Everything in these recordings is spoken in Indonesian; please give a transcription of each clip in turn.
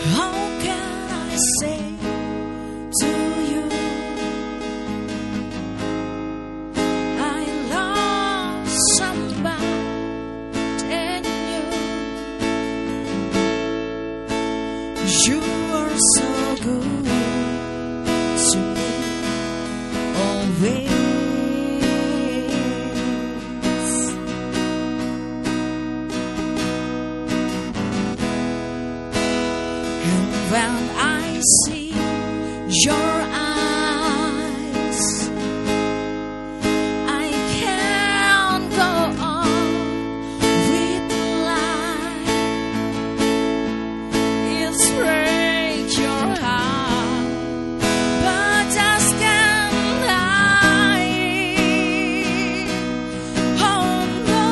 How can I say to you I love somebody and you are so good to me always. And when I see your eyes, I can't go on with life. It's break your heart, but just can't hide. Oh no,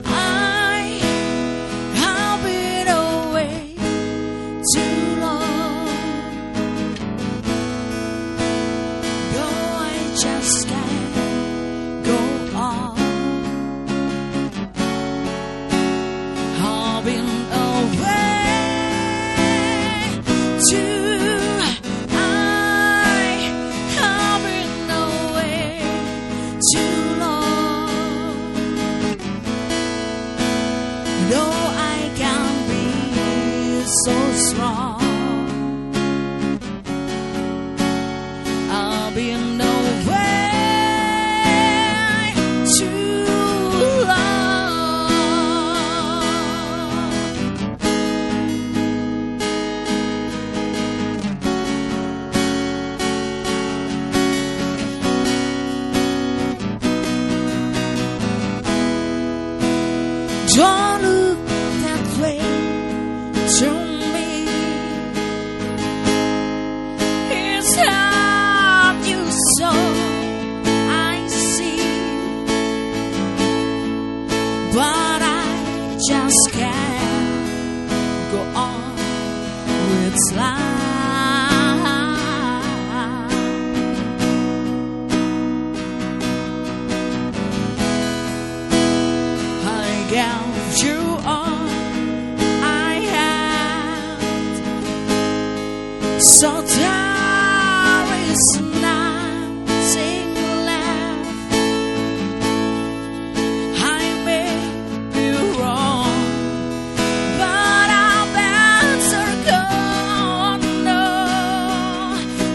I've been away too long. No, I just can't go on. I've been away too. I've been away too long. No, I can't be so strong. I've been away too long. Don't look that way to me. It's how you saw I see, but I just can't go on with life. I gave you all I had, so there is nothing left. I may be wrong, but I'll better go. No,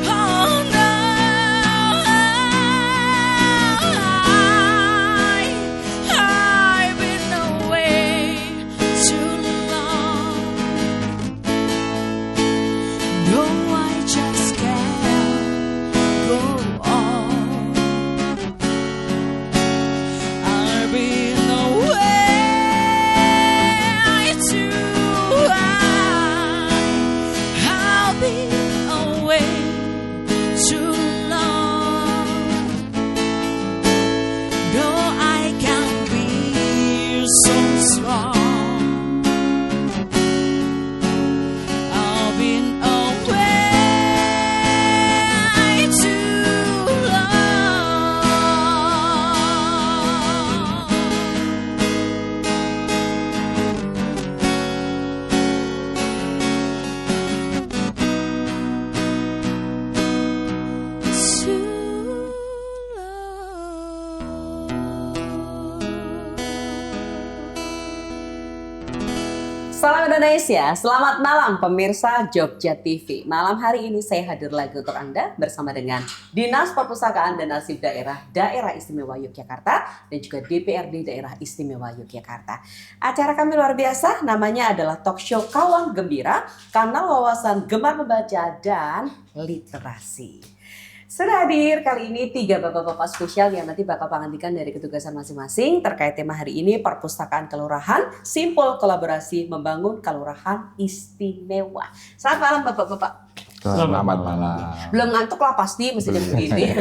oh no, I've been away too long. No, I just can't go on. I've been away too long. I've been away too long. No, I can't be so strong. I've been away too Salam Indonesia, selamat malam pemirsa Jogja TV. Malam hari ini saya hadir lagi untuk Anda bersama dengan Dinas Perpustakaan dan Arsip Daerah Istimewa Yogyakarta dan juga DPRD Daerah Istimewa Yogyakarta. Acara kami luar biasa, namanya adalah Talk Show Kawan Gembira, kanal wawasan gemar membaca dan literasi. Sudah hadir kali ini 3 bapak-bapak spesial yang nanti bakal pangandikan dari ketugasan masing-masing terkait tema hari ini Perpustakaan Kelurahan, Simpul Kolaborasi Membangun Kelurahan Istimewa. Selamat malam bapak-bapak. Selamat malam. Belum ngantuk lah pasti mesti jam begini.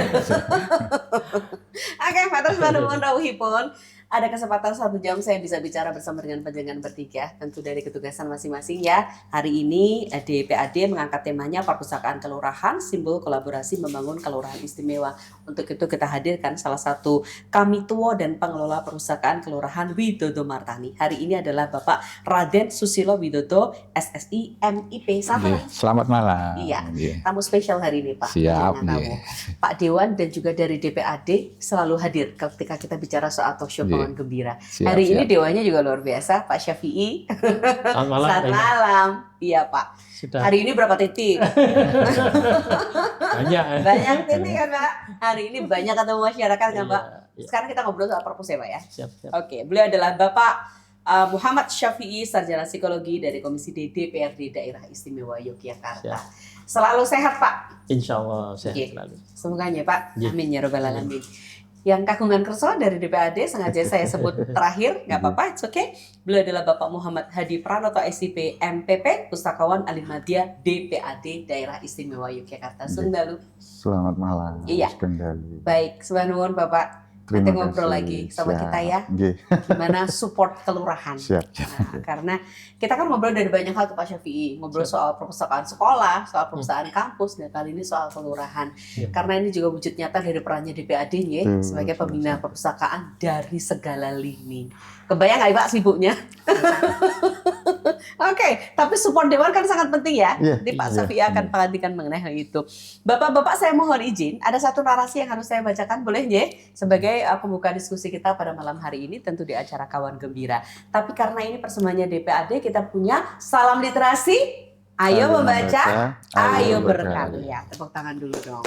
Oke, matur nuwun rawuhipun. ada kesempatan 1 jam saya bisa bicara bersama dengan panjenengan bertiga, tentu dari ketugasan masing-masing ya. Hari ini DPAD mengangkat temanya Perpustakaan Kelurahan, simbol kolaborasi membangun kelurahan istimewa. Untuk itu kita hadirkan salah satu Kamitua dan pengelola Perpustakaan Kelurahan Widodo Martani. Hari ini adalah Bapak Raden Susilo Widodo, SSI MIP. Selamat malam. Iya, tamu spesial hari ini Pak. Siap. Pak Dewan dan juga dari DPAD selalu hadir ketika kita bicara soal talk show Kawan Gembira. Hari ini Dewannya juga luar biasa, Pak Syafi'i. Selamat malam. Selamat malam. Iya Pak. Sudah. Hari ini berapa titik? Banyak. Banyak titik kan Pak? Hari ini banyak ketemu masyarakat kan Pak? Iya. Sekarang kita ngobrol soal perpus ya Pak ya? Siap. Oke, beliau adalah Bapak Muhammad Syafi'i, Sarjana Psikologi dari Komisi D DPRD Daerah Istimewa Yogyakarta. Siap. Selalu sehat Pak. Insya Allah sehat Oke. selalu. Semoganya Pak. Iya. Amin ya robbal alamin. Yang kagungan kerso dari DPAD sengaja saya sebut terakhir, nggak apa-apa, it's okay. Beliau adalah Bapak Muhammad Hadi Pranoto SIP MPP, Pustakawan Alimadya DPAD Daerah Istimewa Yogyakarta. Sundalu. Selamat malam. Iya. Kendali. Baik, sebenarnya Bapak. Nanti Terima ngobrol kasih. lagi sama Siap. kita ya. Nggih. Gimana support kelurahan. Siap. Nah, karena kita kan ngobrol dari banyak hal tuh Pak Syafi'i, ngobrol soal perpustakaan sekolah, soal perpustakaan kampus, dan kali ini soal kelurahan. Iya. Karena ini juga wujud nyata dari perannya DPAD ya, sebagai pembina perpustakaan dari segala lini. Kebayang nggak Pak sibuknya? Oke, tapi support Dewan kan sangat penting ya. Iya, Jadi Pak iya. Syafi'i akan perhatikan mengenai hal itu. Bapak-bapak saya mohon izin, ada satu narasi yang harus saya bacakan, boleh ya? Sebagai pembuka diskusi kita pada malam hari ini, tentu di acara Kawan Gembira. Tapi karena ini persembahannya DPAD, kita punya salam literasi. Ayo membaca, ayo berkarya. Tepuk tangan dulu dong.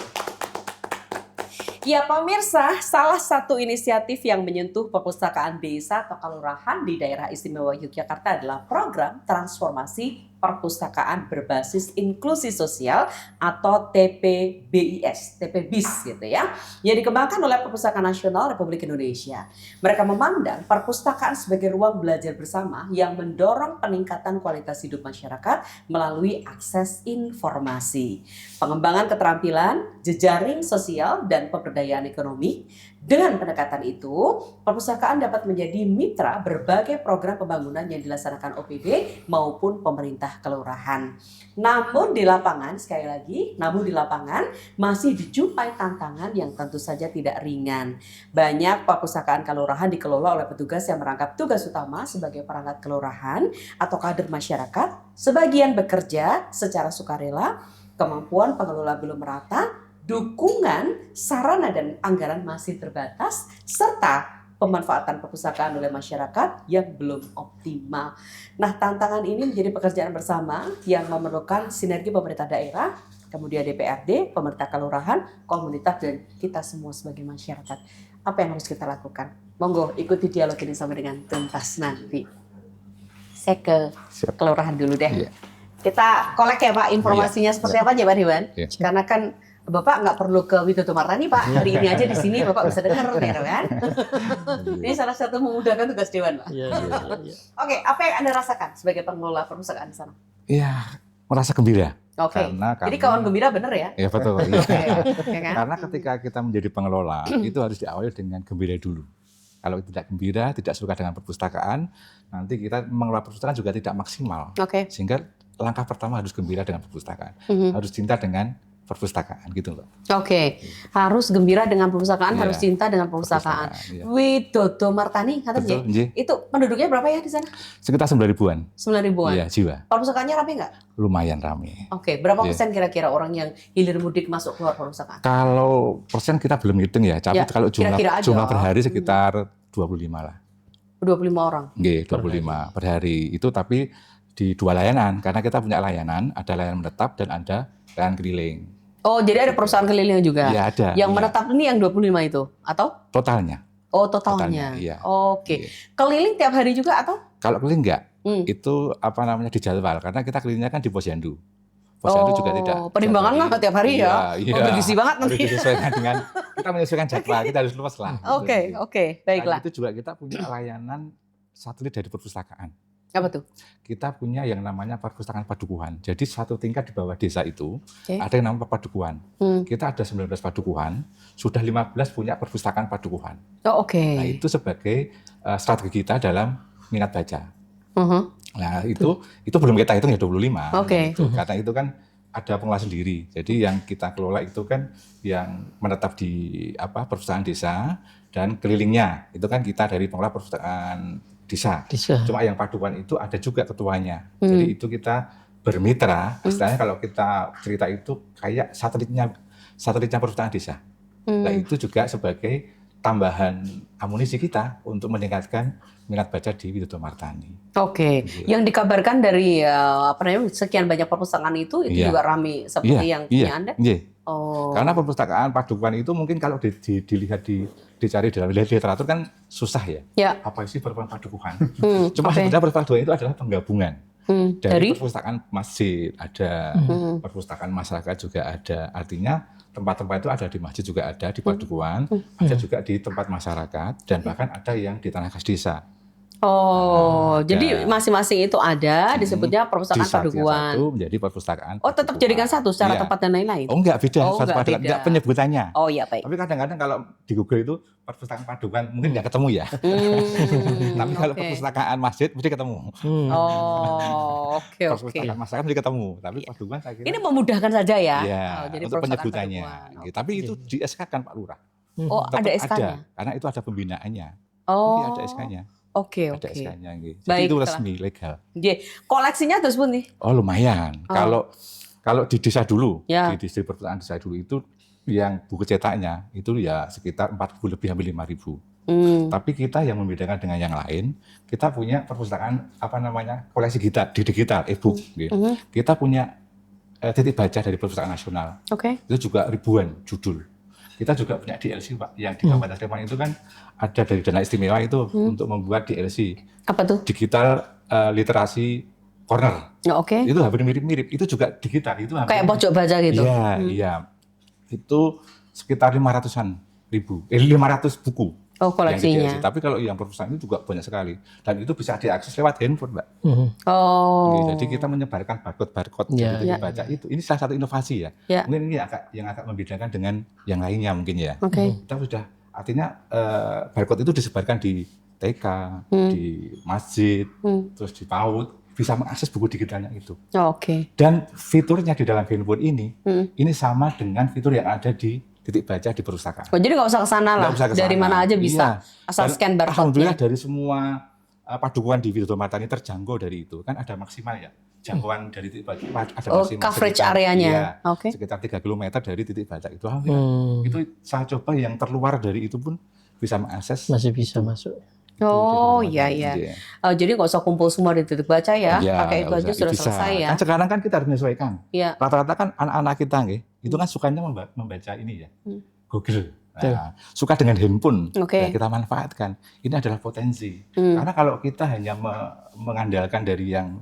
Ya pemirsa, salah satu inisiatif yang menyentuh perpustakaan desa atau kelurahan di daerah istimewa Yogyakarta adalah program transformasi perpustakaan berbasis inklusi sosial atau TPBIS, TPBIS gitu ya, yang dikembangkan oleh Perpustakaan Nasional Republik Indonesia. Mereka memandang perpustakaan sebagai ruang belajar bersama yang mendorong peningkatan kualitas hidup masyarakat melalui akses informasi, pengembangan keterampilan, jejaring sosial, dan pemberdayaan ekonomi. Dengan pendekatan itu, perpustakaan dapat menjadi mitra berbagai program pembangunan yang dilaksanakan OPD maupun pemerintah kelurahan. Namun di lapangan, sekali lagi, masih dijumpai tantangan yang tentu saja tidak ringan. Banyak perpustakaan kelurahan dikelola oleh petugas yang merangkap tugas utama sebagai perangkat kelurahan atau kader masyarakat. Sebagian bekerja secara sukarela, kemampuan pengelola belum merata, dukungan, sarana dan anggaran masih terbatas, serta pemanfaatan perpustakaan oleh masyarakat yang belum optimal. Nah, tantangan ini menjadi pekerjaan bersama yang memerlukan sinergi pemerintah daerah, kemudian DPRD, pemerintah kelurahan, komunitas, dan kita semua sebagai masyarakat. Apa yang harus kita lakukan? Monggo ikuti dialog ini sama dengan tuntas nanti. Saya ke kelurahan dulu deh. Iya. Kita kolek ya Pak, informasinya seperti apa aja Pak Dewan? Iya. Karena kan Bapak nggak perlu ke Widodo Martani Pak, hari ini aja di sini Bapak bisa dengar ya kan? Ini salah satu memudahkan tugas Dewan Pak. Iya. Oke, apa yang Anda rasakan sebagai pengelola perpustakaan di sana? Iya, merasa gembira. Oke, jadi kawan gembira bener ya? Ya betul. Iya. Oke, kan? Karena ketika kita menjadi pengelola, itu harus diawali dengan gembira dulu. Kalau tidak gembira, tidak suka dengan perpustakaan, nanti kita mengelola perpustakaan juga tidak maksimal. Oke. Sehingga langkah pertama harus gembira dengan perpustakaan, harus cinta dengan perpustakaan gitu loh. Oke, harus gembira dengan perpustakaan, Iya. harus cinta dengan perpustakaan. Iya. Widodo Martani, katanya Betul, nggih. itu penduduknya berapa ya di sana? Sekitar 9.000-an. 9.000-an. Iya, jiwa. Perpustakaannya rapi nggak? Lumayan ramai. Oke, berapa Iya. persen kira-kira orang yang hilir mudik masuk keluar perpustakaan? Kalau persen kita belum hitung ya, tapi Ya, kalau kira-kira aja. jumlah per hari sekitar 25 lah. 25 orang. Nggih, 25 per hari. Itu tapi di 2 layanan, karena kita punya layanan, ada layanan menetap dan ada layanan keliling. Oh, jadi ada perusahaan keliling juga? Iya, ada. Yang iya. menetap ini yang 25 itu? Atau? Totalnya. Oh, totalnya. Iya. Oke. Iya. Keliling tiap hari juga atau? Kalau keliling enggak, Hmm. itu apa namanya dijadwal, karena kita kelilingnya kan di Posyandu. Posyandu juga tidak. Penimbangan nggak tiap hari ya? Iya. Oh, bergizi banget Harus nanti. disesuaikan dengan, kita menyesuaikan jadwal, kita harus luas lah. Oke, baiklah. Dan itu juga kita punya layanan satelit dari perpustakaan. Apa tuh? Kita punya yang namanya perpustakaan padukuhan. Jadi satu tingkat di bawah desa itu Oke. ada yang namanya padukuhan. Kita ada 19 padukuhan, sudah 15 punya perpustakaan padukuhan. Oh, oke. Nah, itu sebagai strategi kita dalam minat baca. Nah, itu belum kita hitung ya 25. Oke. Karena itu kan ada pengelola sendiri. Jadi yang kita kelola itu kan yang menetap di perpustakaan desa dan kelilingnya. Itu kan kita dari pengelola perpustakaan desa. Cuma yang paduan itu ada juga ketuanya. Jadi itu kita bermitra. Istilahnya kalau kita cerita itu kayak satelitnya perpustakaan desa. Nah, itu juga sebagai tambahan amunisi kita untuk meningkatkan minat baca di Widodo Martani. Oke. Yang dikabarkan dari sekian banyak perpustakaan itu Iya. juga ramai seperti yang punya Anda? Iya. Oh. Karena perpustakaan paduan itu mungkin kalau dilihat dicari dalam literatur kan susah ya. Ya. Apa sih perpustakaan padukuhan? oke. Cuma sebenarnya perpustakaan paduan itu adalah penggabungan Dari? perpustakaan masjid ada, perpustakaan masyarakat juga ada. Artinya tempat-tempat itu ada di masjid juga ada, di padukuhan, ada juga di tempat masyarakat, dan bahkan ada yang di tanah kas desa. Oh, Nah, jadi masing-masing itu ada disebutnya perpustakaan Di satu padukuhan. menjadi perpustakaan. Oh, tetap padukuhan. jadikan satu secara Iya. tempat dan lain-lain. Oh, enggak beda, Oh, satu enggak padukuhan, beda. enggak penyebutannya. Oh iya, baik. Tapi kadang-kadang kalau di Google itu perpustakaan padukuhan mungkin nggak ketemu ya. Tapi kalau oke. perpustakaan masjid mesti ketemu. Oh, oke. Perpustakaan masyarakat mesti ketemu. Tapi padukuhan saya kira Ini memudahkan saja ya. iya, Jadi untuk perpustakaan penyebutannya. padukuhan. Gitu. Tapi itu di SK-kan Pak Lurah. Oh, Tetap ada SK-nya. karena itu ada pembinaannya. Oh. Ini ada SK-nya. Oke, Ada oke. SK-nya gitu. Jadi Baik, itu setelah- resmi legal. Nggih. Koleksinya terus pun nih. Oh, lumayan. Kalau di desa dulu, Ya. di distrik perpustakaan desa dulu itu yang buku cetaknya itu ya sekitar 4.000 lebih hampir 5.000. Tapi kita yang membedakan dengan yang lain, kita punya perpustakaan koleksi kita di digital e-book. Gitu. Kita punya titik baca dari perpustakaan nasional. Oke. Itu juga ribuan judul. Kita juga punya DLC, Pak, yang di Kabupaten Sleman itu kan ada dari dana istimewa itu untuk membuat DLC, Apa tuh? digital literasi corner. Oh, oke. Itu hampir mirip-mirip, itu juga digital, itu hampir Kayak pojok baca gitu. Iya, iya. Itu sekitar 500 buku. Oh, yang di koleksinya. DLC. Tapi kalau yang perpustakaan itu juga banyak sekali. Dan itu bisa diakses lewat handphone, Mbak. Oh. Jadi kita menyebarkan barcode Iya, dari titik baca itu. Ini salah satu inovasi ya. Ya. Mungkin ini yang agak membedakan dengan yang lainnya mungkin ya. Oke. Kita sudah artinya barcode itu disebarkan di TK, di masjid, terus di PAUD, bisa mengakses buku digitalnya itu. Oh, oke. Dan fiturnya di dalam handphone ini sama dengan fitur yang ada di titik baca di perpustakaan. Oh, jadi nggak usah ke sana lah. Nggak usah ke Dari sana. mana aja bisa. Iya. Asal Dan scan alhamdulillah barcode-nya. dari semua padukuhan di Widodo Martani terjangkau dari itu. Kan ada maksimal ya. Jangkauan dari titik baca ada Oh, maksimal. coverage sekitar- areanya. iya, Oke. Sekitar 3 km dari titik baca itu. Alhamdulillah. Itu saya coba yang terluar dari itu pun bisa mengakses. Masih bisa masuk. Oh, Itu di iya, Widodo iya. Martani. Jadi nggak usah kumpul semua di titik baca ya. Iya, Pakai itu nggak aja usah. sudah Bisa. selesai ya. Kan sekarang kan kita harus menyesuaikan. Iya. Rata-rata kan anak-anak kita itu kan sukanya membaca ini ya. Google. Nah, suka dengan handphone. Oke. Nah, kita manfaatkan. Ini adalah potensi. Karena kalau kita hanya mengandalkan dari yang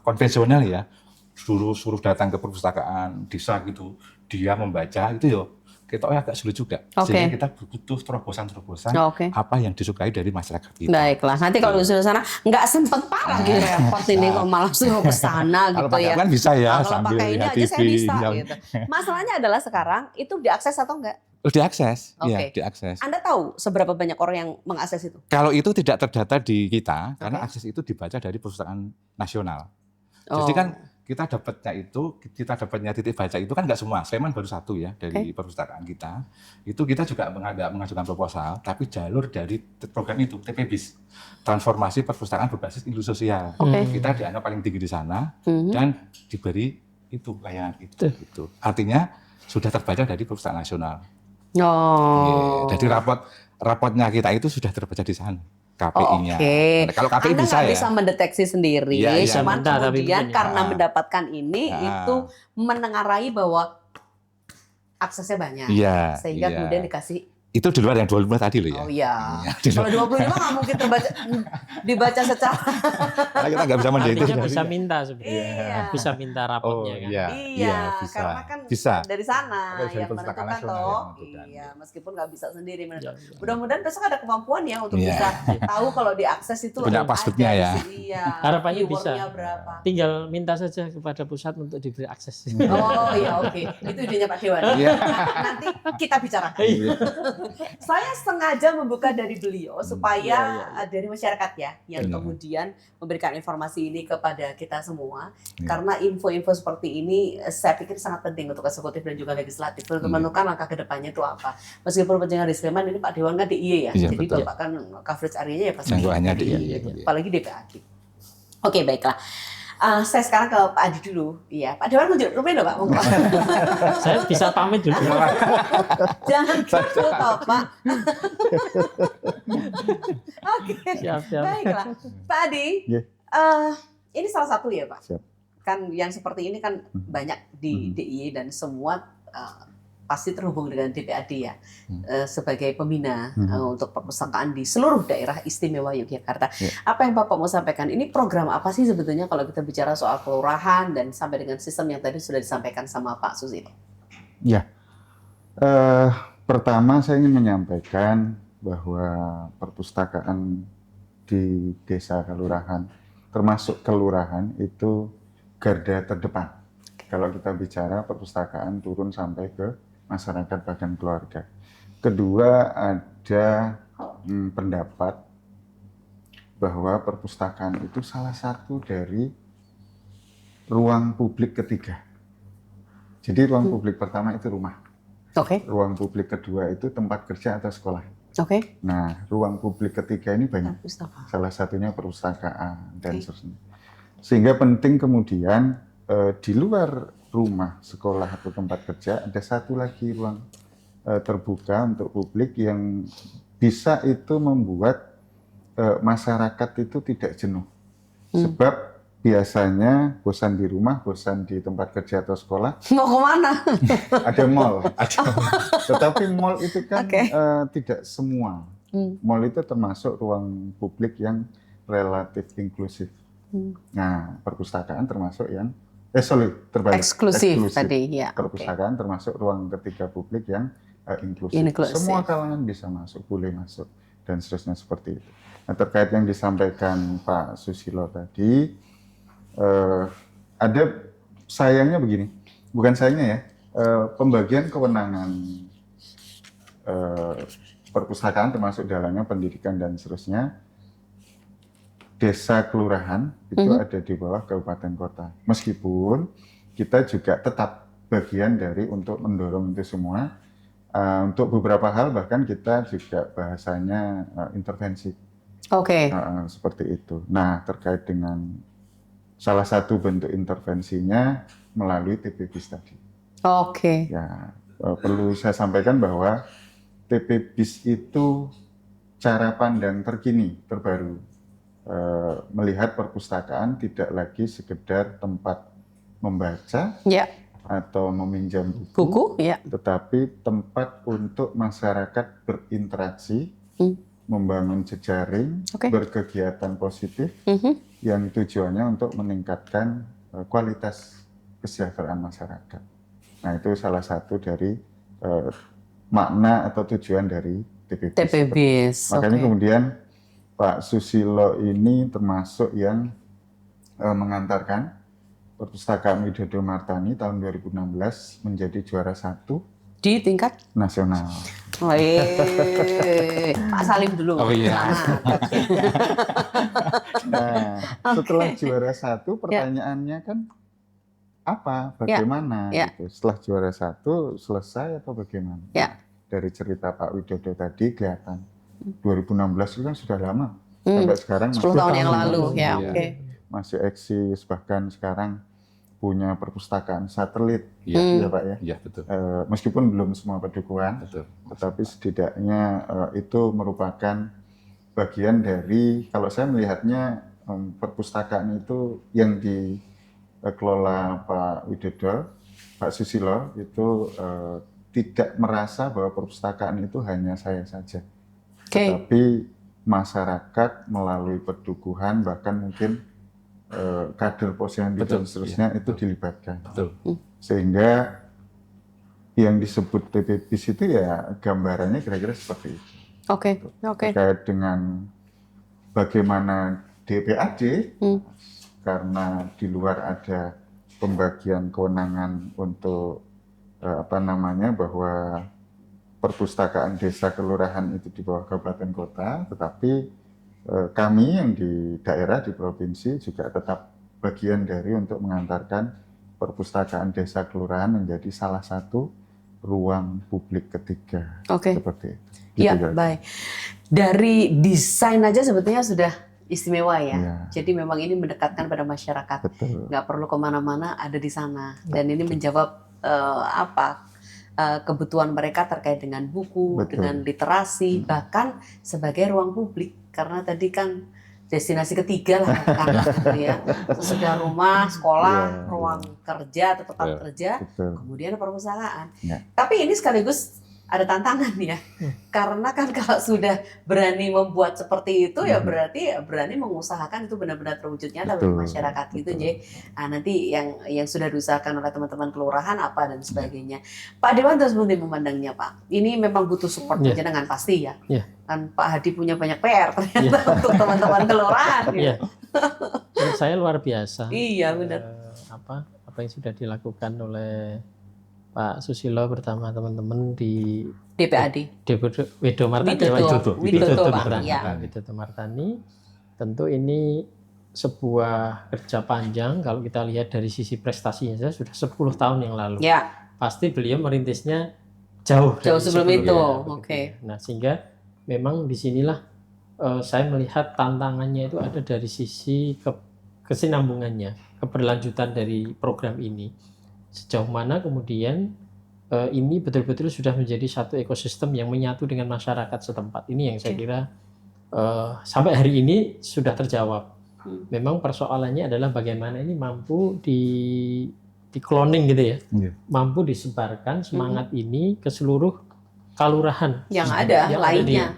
konvensional ya, suruh datang ke perpustakaan desa gitu, dia membaca itu ya kita agak sulit juga. Oke. Sehingga kita butuh terobosan-terobosan Oke. apa yang disukai dari masyarakat kita. Baiklah, nanti kalau di sana nggak sempet parah gitu repot ini kok malah suruh ke sana Kalau gitu pakai ya. kan bisa ya, Kalau sambil pakai ini lihat aja saya TV, bisa ya. gitu. Masalahnya adalah sekarang itu diakses atau enggak? Diakses, Oke. ya diakses. Anda tahu seberapa banyak orang yang mengakses itu? Kalau itu tidak terdata di kita, karena Oke. akses itu dibaca dari perpustakaan nasional. Oh. Jadi kan kita dapatnya titik baca itu kan nggak semua. Sleman baru satu ya dari perpustakaan kita. Itu kita juga mengajukan proposal, tapi jalur dari program itu TPBIS, transformasi perpustakaan berbasis inklusi sosial. Oke. Kita dianggap paling tinggi di sana dan diberi itu layanan itu. Gitu. Artinya sudah terbaca dari perpustakaan nasional. Oh. Jadi rapotnya kita itu sudah terbaca di sana. KPI-nya. Oke. Nah, kalau KPI Anda bisa nggak ya. bisa mendeteksi sendiri, Iya, iya. cuman Bisa, tapi kemudian begini. karena Ah. mendapatkan ini Ah. itu menengarai bahwa aksesnya banyak, Iya. sehingga iya. kemudian dikasih Itu di luar yang 25 tadi loh ya. Oh iya. Di Kalau luar. 25 nggak mungkin dibaca secara. Karena kita nggak bisa mendikte. Artinya bisa minta sebenarnya. Iya. Bisa minta rapotnya kan. Iya, bisa. karena kan Bisa. dari sana Dari yang perpustakaan menentukan nasional toh. yang menentukan. Iya, meskipun nggak bisa sendiri menentukan. Iya. Mudah-mudahan besok ada kemampuan ya untuk Iya. bisa tahu kalau diakses itu Punya ada password-nya di ya. sini. Iya. Harapannya bisa. Keyword-nya berapa? Tinggal minta saja kepada pusat untuk diberi akses. Oh iya, oke. Itu idenya Pak Dewan. Iya. Nanti kita bicarakan. Iya. Saya sengaja membuka dari beliau supaya iya. dari masyarakat ya yang Benar. kemudian memberikan informasi ini kepada kita semua. Iya. Karena info-info seperti ini saya pikir sangat penting untuk eksekutif dan juga legislatif untuk Iya. menentukan langkah ke depannya itu apa. Meskipun pencegahan di Sleman ini Pak Dewan kan DIY ya. Iya, Jadi betul. Bapak kan coverage area ya pasti. Jangkauannya di Apalagi DPAD. Oke, baiklah. Saya sekarang ke Pak Adi dulu. Iya, Pak Dewan menunjuk rumah loh Pak. Monggo. Saya bisa pamit dulu. Jangan gitu toh Pak. Oke. Siap. Baiklah, Pak Adi, Iya. ini salah satu ya Pak. Siap. Kan yang seperti ini kan banyak di DIY dan semua pasti terhubung dengan DPAD ya sebagai pembina untuk perpustakaan di seluruh daerah istimewa Yogyakarta. Ya. Apa yang Bapak mau sampaikan? Ini program apa sih sebetulnya kalau kita bicara soal kelurahan dan sampai dengan sistem yang tadi sudah disampaikan sama Pak Susilo? Ya, pertama saya ingin menyampaikan bahwa perpustakaan di desa kelurahan, termasuk kelurahan itu garda terdepan. Kalau kita bicara perpustakaan turun sampai ke masyarakat bahkan keluarga. Kedua, ada pendapat bahwa perpustakaan itu salah satu dari ruang publik ketiga. Jadi ruang publik pertama itu rumah. Oke. Ruang publik kedua itu tempat kerja atau sekolah. Oke. Nah, ruang publik ketiga ini banyak. Pustaka. Salah satunya perpustakaan dan Oke. seterusnya. Sehingga penting kemudian di luar rumah, sekolah atau tempat kerja ada satu lagi ruang terbuka untuk publik yang bisa itu membuat masyarakat itu tidak jenuh. Sebab biasanya bosan di rumah, bosan di tempat kerja atau sekolah, Mau kemana? ada mall. Tetapi mall itu kan Oke. tidak semua. Mall itu termasuk ruang publik yang relatif inklusif. Nah, perpustakaan termasuk yang terbalik. Eksklusif tadi ya. Perpustakaan termasuk ruang ketiga publik yang inklusif. Inklusif. Semua kalangan bisa masuk, boleh masuk, dan seterusnya seperti itu. Nah, terkait yang disampaikan Pak Susilo tadi, ada sayangnya begini, bukan sayangnya ya, pembagian kewenangan perpustakaan termasuk dalamnya pendidikan dan seterusnya, desa kelurahan itu ada di bawah kabupaten kota. Meskipun kita juga tetap bagian dari untuk mendorong itu semua, untuk beberapa hal bahkan kita juga bahasanya intervensi. Oke. Seperti itu. Nah, terkait dengan salah satu bentuk intervensinya melalui TP-BIS tadi. Oke. Ya, perlu saya sampaikan bahwa TP-BIS itu cara pandang terkini, terbaru. Melihat perpustakaan tidak lagi sekedar tempat membaca Ya. atau meminjam Buku ya. tetapi tempat untuk masyarakat berinteraksi, membangun jejaring, Oke. berkegiatan positif yang tujuannya untuk meningkatkan kualitas kesejahteraan masyarakat. Nah, itu salah satu dari makna atau tujuan dari TP-BIS. TP-BIS. Makanya Oke. kemudian Pak Susilo ini termasuk yang mengantarkan Perpustakaan Widodo Martani tahun 2016 menjadi juara 1 Di tingkat nasional. Pak Salim dulu. Oh iya. Nah, setelah juara 1 pertanyaannya kan apa, bagaimana? Ya. Gitu. Setelah juara 1 selesai atau bagaimana? Ya. Dari cerita Pak Widodo tadi kelihatan 2016 itu kan sudah lama. Sampai sekarang 10 tahun yang lalu ya. Iya. Oke. masih eksis, bahkan sekarang punya perpustakaan satelit, Iya. ya Pak ya. Iya, betul. Meskipun belum semua pedukuhan, Betul. tetapi setidaknya itu merupakan bagian dari, kalau saya melihatnya perpustakaan itu yang dikelola Pak Widodo, Pak Susilo itu tidak merasa bahwa perpustakaan itu hanya saya saja, Oke. tapi masyarakat melalui perdukuhan bahkan mungkin kader posyandu dan Betul, seterusnya iya, itu dilibatkan. Betul. Sehingga yang disebut TPBIS itu ya gambarannya kira-kira seperti itu. Oke. Terkait dengan bagaimana DPAD, karena di luar ada pembagian kewenangan untuk bahwa perpustakaan desa kelurahan itu di bawah kabupaten kota, tetapi kami yang di daerah, di provinsi juga tetap bagian dari untuk mengantarkan perpustakaan desa kelurahan menjadi salah satu ruang publik ketiga. Oke. Seperti itu. Iya, Gitu, baik. Dari desain aja sebetulnya sudah istimewa ya. Iya. Jadi memang ini mendekatkan pada masyarakat. Betul. Nggak perlu kemana-mana, ada di sana. Dan ini menjawab kebutuhan mereka terkait dengan buku, Betul. dengan literasi, bahkan sebagai ruang publik. Karena tadi kan destinasi ketiga lah kan, gitu ya. Sesudah rumah, sekolah, Iya, ruang kerja atau tempat Iya. kerja, Betul. kemudian perpustakaan. Ya. Tapi ini sekaligus ada tantangan ya, karena kan kalau sudah berani membuat seperti itu ya berarti berani mengusahakan itu benar-benar terwujud nyata bagi Betul, masyarakat gitu, betul. Jay. Nah, nanti yang sudah diusahakan oleh teman-teman kelurahan apa dan sebagainya. Pak Dewanto seperti memandangnya Pak, ini memang butuh support Iya. penjenengan pasti ya. Iya. Kan Pak Hadi punya banyak PR ternyata untuk teman-teman kelurahan. Iya. Menurut saya luar biasa. Iya benar. Apa yang sudah dilakukan oleh Pak Susilo bersama teman-teman di DPAD. Widodo Martani. Widodo, Pak. Martani. Ya. Widodo Martani. Tentu ini sebuah kerja panjang kalau kita lihat dari sisi prestasinya saja sudah 10 tahun yang lalu. Ya, Pasti beliau merintisnya jauh sebelum itu. sebelumnya, Oke. begitu. Nah, sehingga memang disinilah saya melihat tantangannya itu ada dari sisi kesinambungannya, keberlanjutan dari program ini. Sejauh mana kemudian ini betul-betul sudah menjadi satu ekosistem yang menyatu dengan masyarakat setempat. Ini yang saya kira sampai hari ini sudah terjawab. Memang persoalannya adalah bagaimana ini mampu di cloning gitu ya, mampu disebarkan semangat ini ke seluruh kalurahan Yang ada yang lainnya.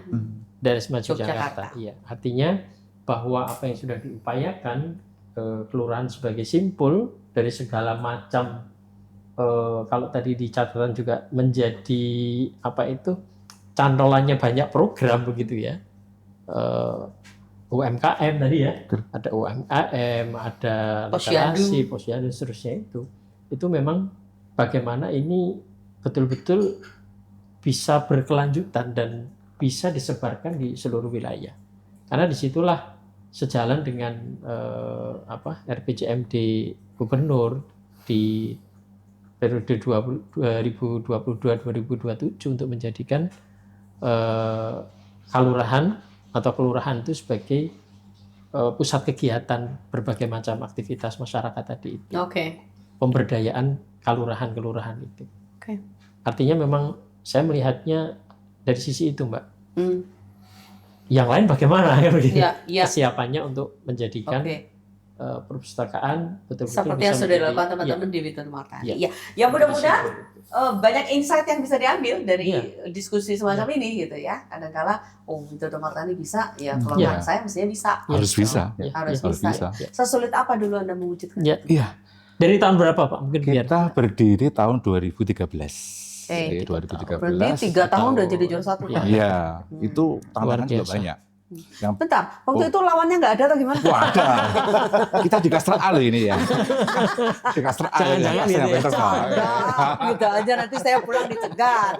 dari Jakarta. Yogyakarta. Iya, artinya bahwa apa yang sudah diupayakan kelurahan sebagai simpul dari segala macam kalau tadi di catatan juga menjadi cantolannya banyak program begitu ya. UMKM tadi ya, ada UMKM, ada literasi, posyandu, seterusnya itu memang bagaimana ini betul-betul bisa berkelanjutan dan bisa disebarkan di seluruh wilayah. Karena disitulah sejalan dengan RPJMD Gubernur di periode 2022-2027 untuk menjadikan kalurahan atau kelurahan itu sebagai pusat kegiatan berbagai macam aktivitas masyarakat tadi itu. Oke. Pemberdayaan kelurahan itu. Oke. Artinya memang saya melihatnya dari sisi itu, Mbak. Yang lain bagaimana ya. kesiapannya untuk menjadikan perpustakaan betul-betul seperti yang sudah dilakukan teman-teman di Widodo Martani. Ya mudah-mudahan banyak insight yang bisa diambil dari diskusi semacam ini gitu ya. Kadang-kala Widodo Martani bisa, ya kelemahan saya mestinya bisa. Harus bisa. Harus bisa. Sesulit apa dulu Anda mewujudkan? Iya. Dari tahun berapa Pak? Mungkin kita berdiri tahun 2013. 2013. Berarti 3 tahun udah jadi juara 1. Iya, itu tantangan juga banyak. Bentar, waktu itu lawannya nggak ada atau gimana? Wah, ada. Kita di Kastra A loh ini ya. Di Kastra A. Jangan-jangan gitu ya. Gitu aja nanti saya pulang dicegat.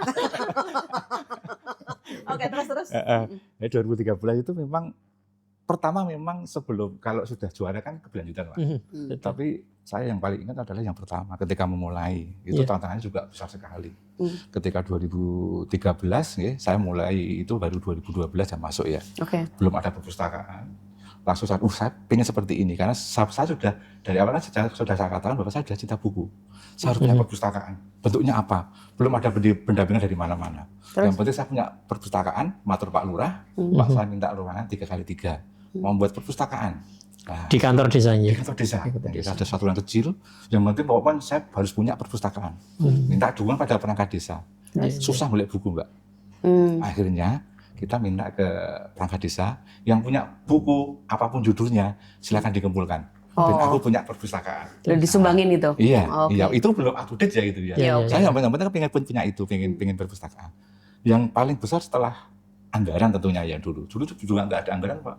Oke, terus. 2013 itu memang pertama memang sebelum kalau sudah juara kan keberlanjutan Pak. Tapi saya yang paling ingat adalah yang pertama ketika memulai itu tantangannya juga besar sekali. Ketika 2013 ya, saya mulai itu baru 2012 saya masuk ya. Belum ada perpustakaan. Langsung saya pengen seperti ini karena saya sudah dari awalnya sudah saya katakan bahwa saya sudah cinta buku. Saya harus punya perpustakaan. Bentuknya apa? Belum ada pendampingan dari mana-mana. Yang penting saya punya perpustakaan, matur Pak Lurah, Pak saya minta ruangan 3x3. Membuat perpustakaan. Nah, di kantor desanya. Di kantor desa. Ada satu yang kecil. Yang penting pokoknya saya harus punya perpustakaan. Minta dukungan pada perangkat desa. susah beli buku Mbak. Akhirnya kita minta ke perangkat desa yang punya buku apapun judulnya silakan dikumpulkan. Dan aku punya perpustakaan. Udah disumbangin itu? Iya, Oke. iya itu belum up to date ya itu ya. Iya, oke. Saya yang penting pengen punya itu, pengen perpustakaan. Yang paling besar setelah anggaran tentunya ya dulu. Dulu juga nggak ada anggaran Pak.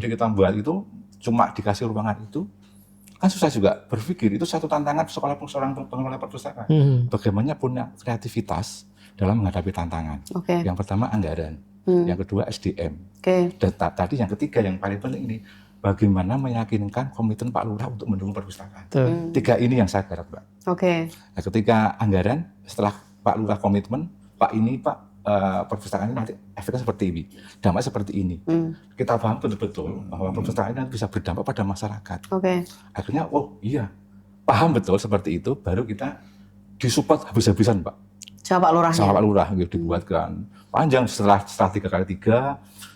Jadi kita buat itu cuma dikasih ruangan itu. Kan susah juga berpikir itu satu tantangan seorang pengelola perpustakaan. Bagaimana punya kreativitas dalam menghadapi tantangan. Oke. Yang pertama anggaran, yang kedua SDM. Oke. Dan tadi yang ketiga yang paling penting ini bagaimana meyakinkan komitmen Pak Lurah untuk mendukung perpustakaan. Tiga ini yang saya garap Mbak. Oke. Nah, ketika anggaran setelah Pak Lurah komitmen, Pak ini Pak perpustakaan ini nanti efeknya seperti ini, dampaknya seperti ini. Kita paham betul-betul bahwa perpustakaan ini bisa berdampak pada masyarakat. Oke. Akhirnya, oh iya, paham betul seperti itu, baru kita disupport habis-habisan Pak. Sama Pak Lurahnya? Sama Pak Lurah, gitu, dibuatkan panjang setelah 3x3,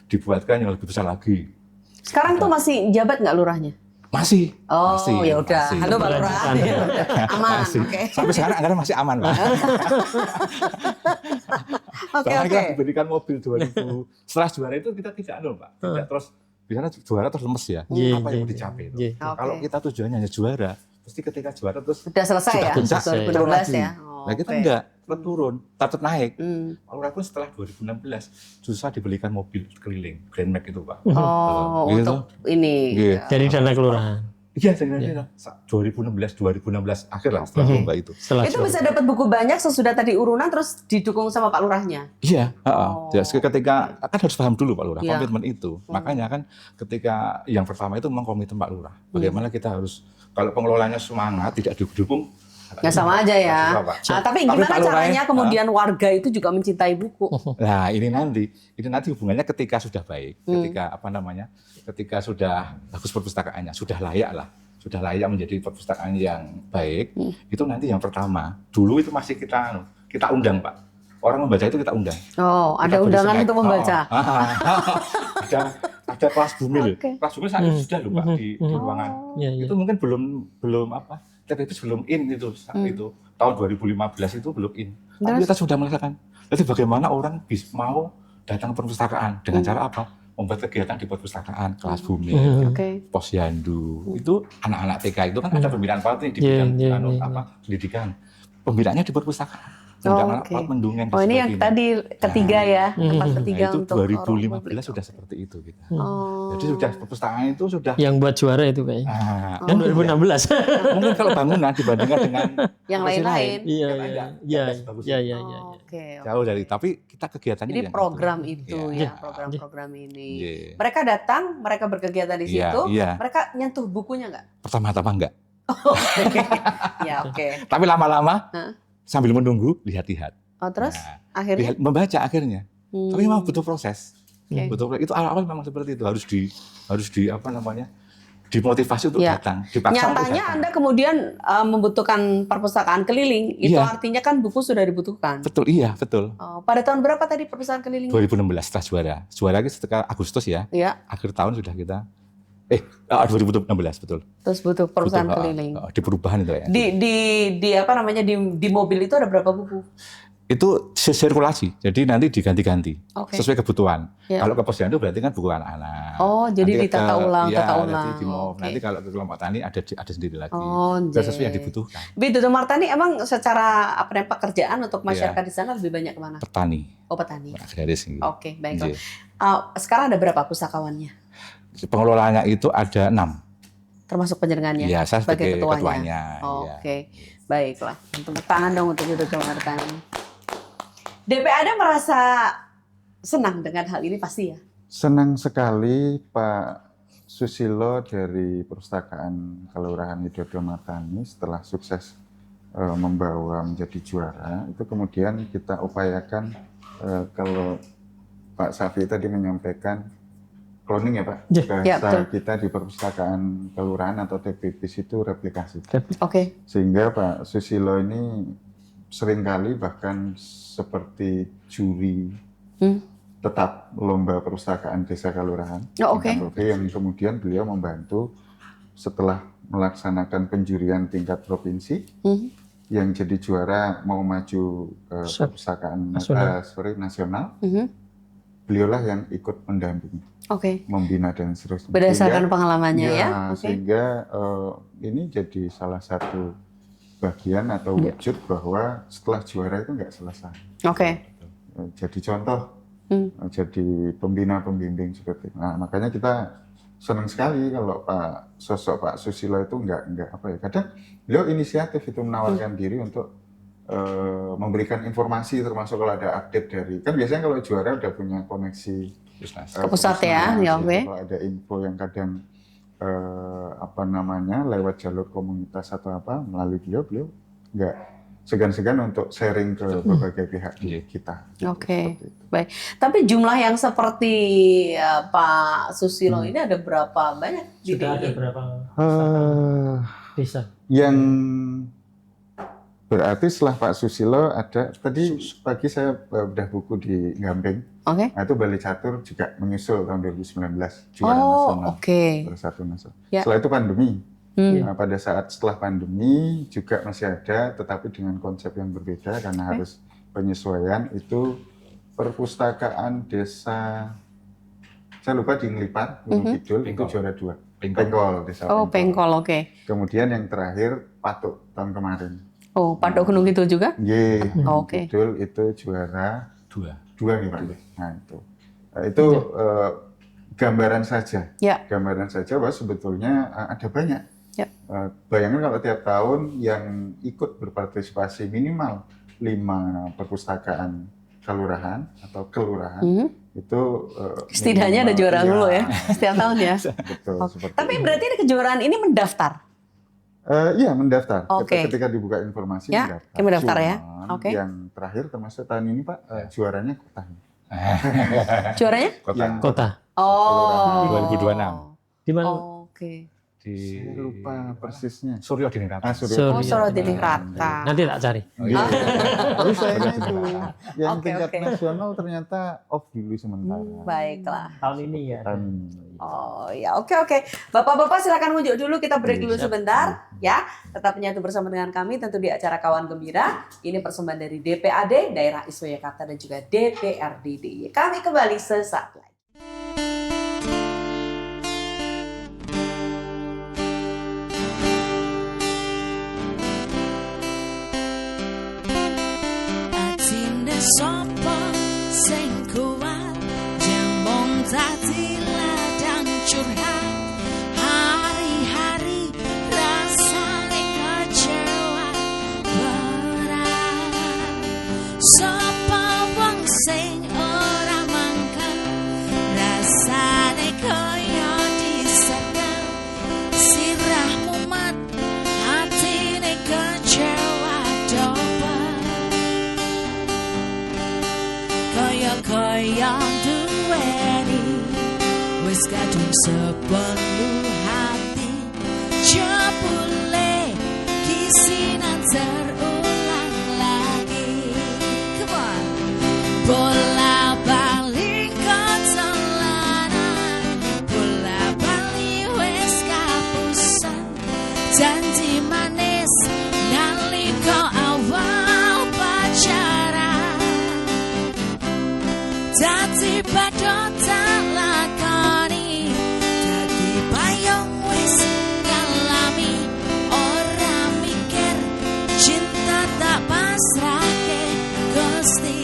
dibuatkan yang lebih besar lagi. Sekarang tuh masih jabat nggak lurahnya? Masih. Oh, masih, ya udah. masih. Halo Pak Lurah. Ya udah. Aman. Masih. Oke. Sampai sekarang anggaran masih aman Pak. Oke, Bahkan oke. kita diberikan mobil 2000. Setelah juara itu kita tidak Pak. Tidak terus biasanya juara terus lemes ya. Iya, Apa yang mau iya, dicapai itu. iya. Oke. Kalau kita tujuannya hanya juara, pasti ketika juara terus Sudah selesai sudah ya? puncak, 2016 turun lagi. ya? Nah kita Oke. enggak, tetap turun, tetap naik. Hmm. Lurah pun setelah 2016 susah dibelikan mobil keliling Grand Max itu Pak. Oh, Gitu. untuk ini. Iya. Dari dana kelurahan. Iya, saya 2016 akhir lah setelah lomba itu. Setelah Itu juara. bisa dapat buku banyak sesudah tadi urunan terus didukung sama Pak Lurahnya? Iya, Oh. jadi ketika kan harus paham dulu Pak Lurah Iya. komitmen itu. Makanya kan ketika yang pertama itu memang komitmen Pak Lurah. Bagaimana kita harus kalau pengelolanya semangat tidak didukung. Nggak sama aja ya. Susah, Pak. Nah, tapi gimana Pak Lurah caranya kemudian warga itu juga mencintai buku? Nah, ini nanti hubungannya ketika sudah baik, ketika sudah bagus perpustakaannya, sudah layak menjadi perpustakaan yang baik. Itu nanti yang pertama. Dulu itu masih kita undang Pak. Orang membaca itu kita undang. Oh, ada Kita beri undangan snack. untuk membaca. Ada kelas bumil. Oke. Kelas bumil saat itu sudah loh Pak di ruangan. Iya, iya. Itu mungkin belum TPP belum in itu saat itu tahun 2015 itu belum in. Tapi kita sudah melaksanakan. Jadi bagaimana orang mau datang ke perpustakaan dengan cara apa? Membuat kegiatan di perpustakaan, kelas bumil, Oke. posyandu. Itu anak-anak TK itu kan ada pembinaan PAUD nih di Iya, bidang iya. pendidikan. Pembinaannya di perpustakaan. Oh, Undangan oke. alat mendungeng dan Oh, ini yang sebagainya. tadi ketiga ya, tempat Nah, ketiga itu untuk 2015 sudah seperti itu kita. Oh. Jadi sudah perpustakaan itu sudah Yang buat juara itu kayaknya. Kan Yang 2016. mungkin kalau bangunan dibandingkan dengan yang lokasi lain-lain. lain, Iya, ya, iya. enggak Iya, sebagus iya, itu. iya, iya. Oke. Jauh dari tapi kita kegiatannya Jadi yang program itu. itu Iya. ya, program-program ini. Iya. Mereka datang, mereka berkegiatan di Iya, situ, iya. mereka nyentuh bukunya nggak? Pertama-tama enggak. Ya oke. Tapi lama-lama Hah? sambil menunggu lihat-lihat. Oh terus Nah, akhirnya? membaca akhirnya. Tapi memang butuh proses. Oke. Butuh itu awal-awal memang seperti itu harus di dimotivasi untuk Ya. datang, dipaksa untuk Nyatanya datang. Anda kemudian membutuhkan perpustakaan keliling, itu Iya. artinya kan buku sudah dibutuhkan. Betul, iya betul. Oh, pada tahun berapa tadi perpustakaan keliling? 2016 setelah juara. Juara lagi setelah Agustus ya. Ya, Akhir tahun sudah kita 2016 betul. terus butuh perpustakaan Butuh, keliling. di perubahan itu ya. Di apa namanya di mobil itu ada berapa buku? Itu sirkulasi. Jadi nanti diganti-ganti Oke. sesuai kebutuhan. Ya. Kalau ke posyandu berarti kan buku anak-anak. Oh, jadi Nanti ditata ulang, iya, tata nanti ulang. di MOV. Oke. Nanti kalau ke kelompok tani ada sendiri lagi. Oh, Sesuai yang jee. dibutuhkan. Bi Duto Martani emang secara apa namanya pekerjaan untuk Iya. masyarakat di sana lebih banyak kemana? Petani, Oh petani. agraris gitu. Oke, baiklah. Iya. Sekarang ada berapa pustakawannya? Pengelolanya itu ada 6. Termasuk penjaringannya? Iya, saya sebagai ketuanya. Oh, iya. Oke, baiklah. Tepuk tangan dong untuk Duto Martani. DPAD merasa senang dengan hal ini pasti ya? Senang sekali Pak Susilo dari Perpustakaan Kelurahan Widodo Martani setelah sukses membawa menjadi juara, itu kemudian kita upayakan kalau Pak Safi tadi menyampaikan cloning ya Pak, Ya, bahasa betul. kita di Perpustakaan Kelurahan atau TPPIS itu replikasi. Oke. Sehingga Pak Susilo ini seringkali bahkan seperti juri tetap lomba perpustakaan desa kelurahan Oh, oke. tingkat provinsi, yang kemudian beliau membantu setelah melaksanakan penjurian tingkat provinsi, yang jadi juara mau maju perpustakaan nasional, beliaulah yang ikut mendampingi, membina dan seterusnya. Berdasarkan pengalamannya ya. Sehingga ini jadi salah satu bagian atau wujud bahwa setelah juara itu nggak selesai. Jadi contoh, jadi pembina pembimbing seperti itu. Nah, makanya kita senang sekali kalau sosok Pak Susilo itu nggak apa ya. Kadang beliau inisiatif itu menawarkan diri untuk memberikan informasi, termasuk kalau ada update dari, kan biasanya kalau juara udah punya koneksi ke pusat ya. Kalau ada info yang kadang lewat jalur komunitas atau apa melalui beliau nggak segan-segan untuk sharing ke berbagai pihak kita. Baik. Tapi jumlah yang seperti Pak Susilo ini ada berapa banyak? Sudah ada berapa desa? Yang berarti setelah Pak Susilo ada, tadi pagi saya bedah buku di Gamping. Nah, itu Bali Catur juga menyusul tahun 2019 juara nasional. Satu nasional. Setelah itu pandemi. Nah, pada saat setelah pandemi juga masih ada, tetapi dengan konsep yang berbeda karena harus penyesuaian. Itu perpustakaan desa, saya lupa di Ngelipar, Gunung Kidul, itu juara 2. Pengkol, desa Pengkol. Kemudian yang terakhir Patuk tahun kemarin. Patuk Gunung Kidul juga? Gunung Kidul itu juara 2 nih Pak. Nah itu gambaran saja. Gambaran saja bahwa sebetulnya ada banyak. Bayangkan kalau tiap tahun yang ikut berpartisipasi minimal 5 perpustakaan kelurahan atau kelurahan itu setidaknya ada juara dulu ya setiap tahun ya. Betul. Tapi berarti kejuaraan ini mendaftar? Iya mendaftar. Ketika dibuka informasi mendaftar ya. Yang terakhir termasuk tahun ini Pak juaranya kota. Juaranya? Kota. 2026. Di mana? Saya lupa persisnya. Suryo Diningrat. Suryo Diningrat. Nanti tak cari. Tapi sayangnya itu yang tingkat nasional ternyata off dulu sementara. Baiklah. Tahun ini ya. Oke. Bapak-bapak silakan unjuk dulu, kita break dulu sebentar ya. Tetap menyatu bersama dengan kami tentu di acara Kawan Gembira. Ini persembahan dari DPAD Daerah Istimewa Yogyakarta dan juga DPRD DIY. Kami kembali sesaat lagi. Sopo sing kuat jembong dadi ladang curhat hari-hari rasane kecewa berat. Sopo wong sing ora mangkan rasane kaya disekel sirahmu mat hatine kecewa dobel. Kaya duweni wis kadung sepenuh hati jebule kisinan terulang lagi. Come on. Bola balik kecelanan, bola balik wis kapusan, janji manis nalika awal pacaran. Dadi padha tak lakoni, dadi payung wis ngalami, ora mikir cinta tak pasrahke Gusti.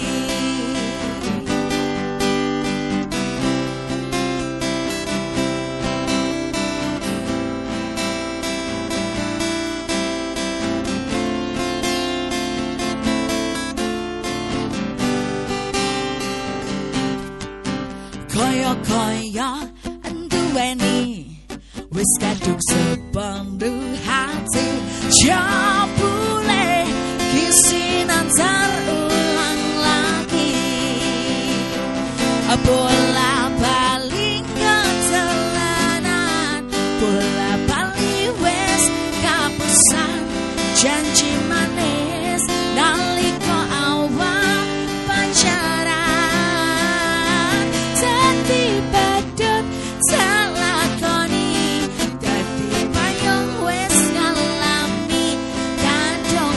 Kaya duweni wis kadung sepenuh hati jebule kisinan terulang lagi. Bola balik kecelanan, bola balik wis kapusan, janji manis nalika awal pacaran. Dadi badut tak lakoni, dadi payung wis ngalami, kadung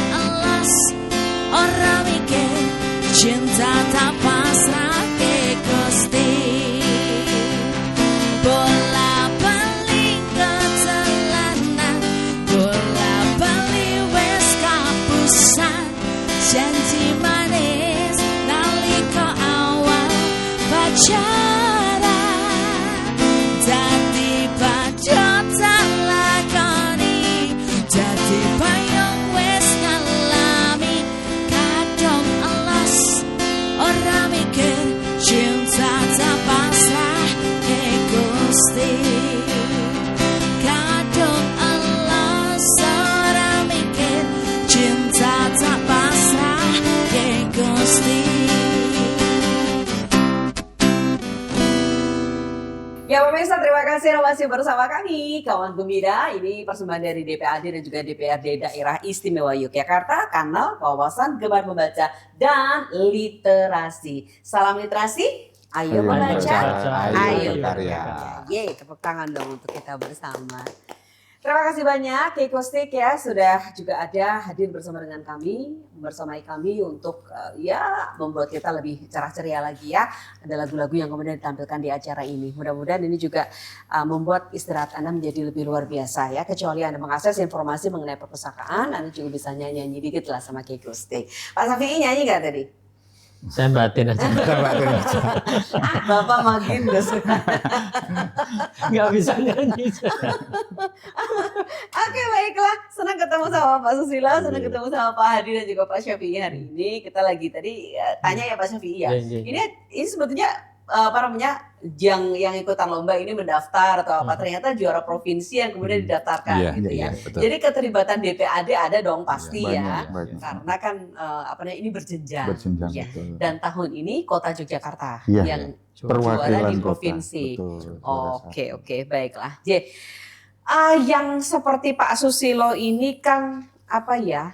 kasih masih bersama kami, kawan gembira. Ini persembahan dari DPAD dan juga DPRD Daerah Istimewa Yogyakarta, kanal wawasan gemar membaca dan literasi. Salam literasi, ayo membaca, ayo berkarya. Yeay, tepuk tangan dong untuk kita bersama. Terima kasih banyak Keiko ya sudah juga ada hadir bersama dengan kami, bersamai kami untuk ya membuat kita lebih cerah ceria lagi ya. Ada lagu-lagu yang kemudian ditampilkan di acara ini. Mudah-mudahan ini juga membuat istirahat Anda menjadi lebih luar biasa ya. Kecuali Anda mengakses informasi mengenai perpustakaan, Anda juga bisa nyanyi dikit lah sama Keiko. Pak Safi'i nyanyi nggak tadi? Saya batin aja. Bapak makin gak suka. Nggak bisa nyanyi. Oke baiklah, senang ketemu sama Pak Susilo, senang ketemu sama Pak Hadi dan juga Pak Syafi'i hari ini. Kita lagi tadi tanya ya Pak Syafi'i ya. Ini sebetulnya apa namanya yang ikutan lomba ini mendaftar atau apa ternyata juara provinsi yang kemudian didaftarkan gitu ya. Betul. Jadi keterlibatan DPAD ada dong pasti banyak. karena kan apa namanya ini berjenjang. Berjenjang, Ya. betul. Dan tahun ini Kota Yogyakarta Iya, yang Perwakilan juara di kota, provinsi. betul, juara Oke, baiklah. Yang seperti Pak Susilo ini kan apa ya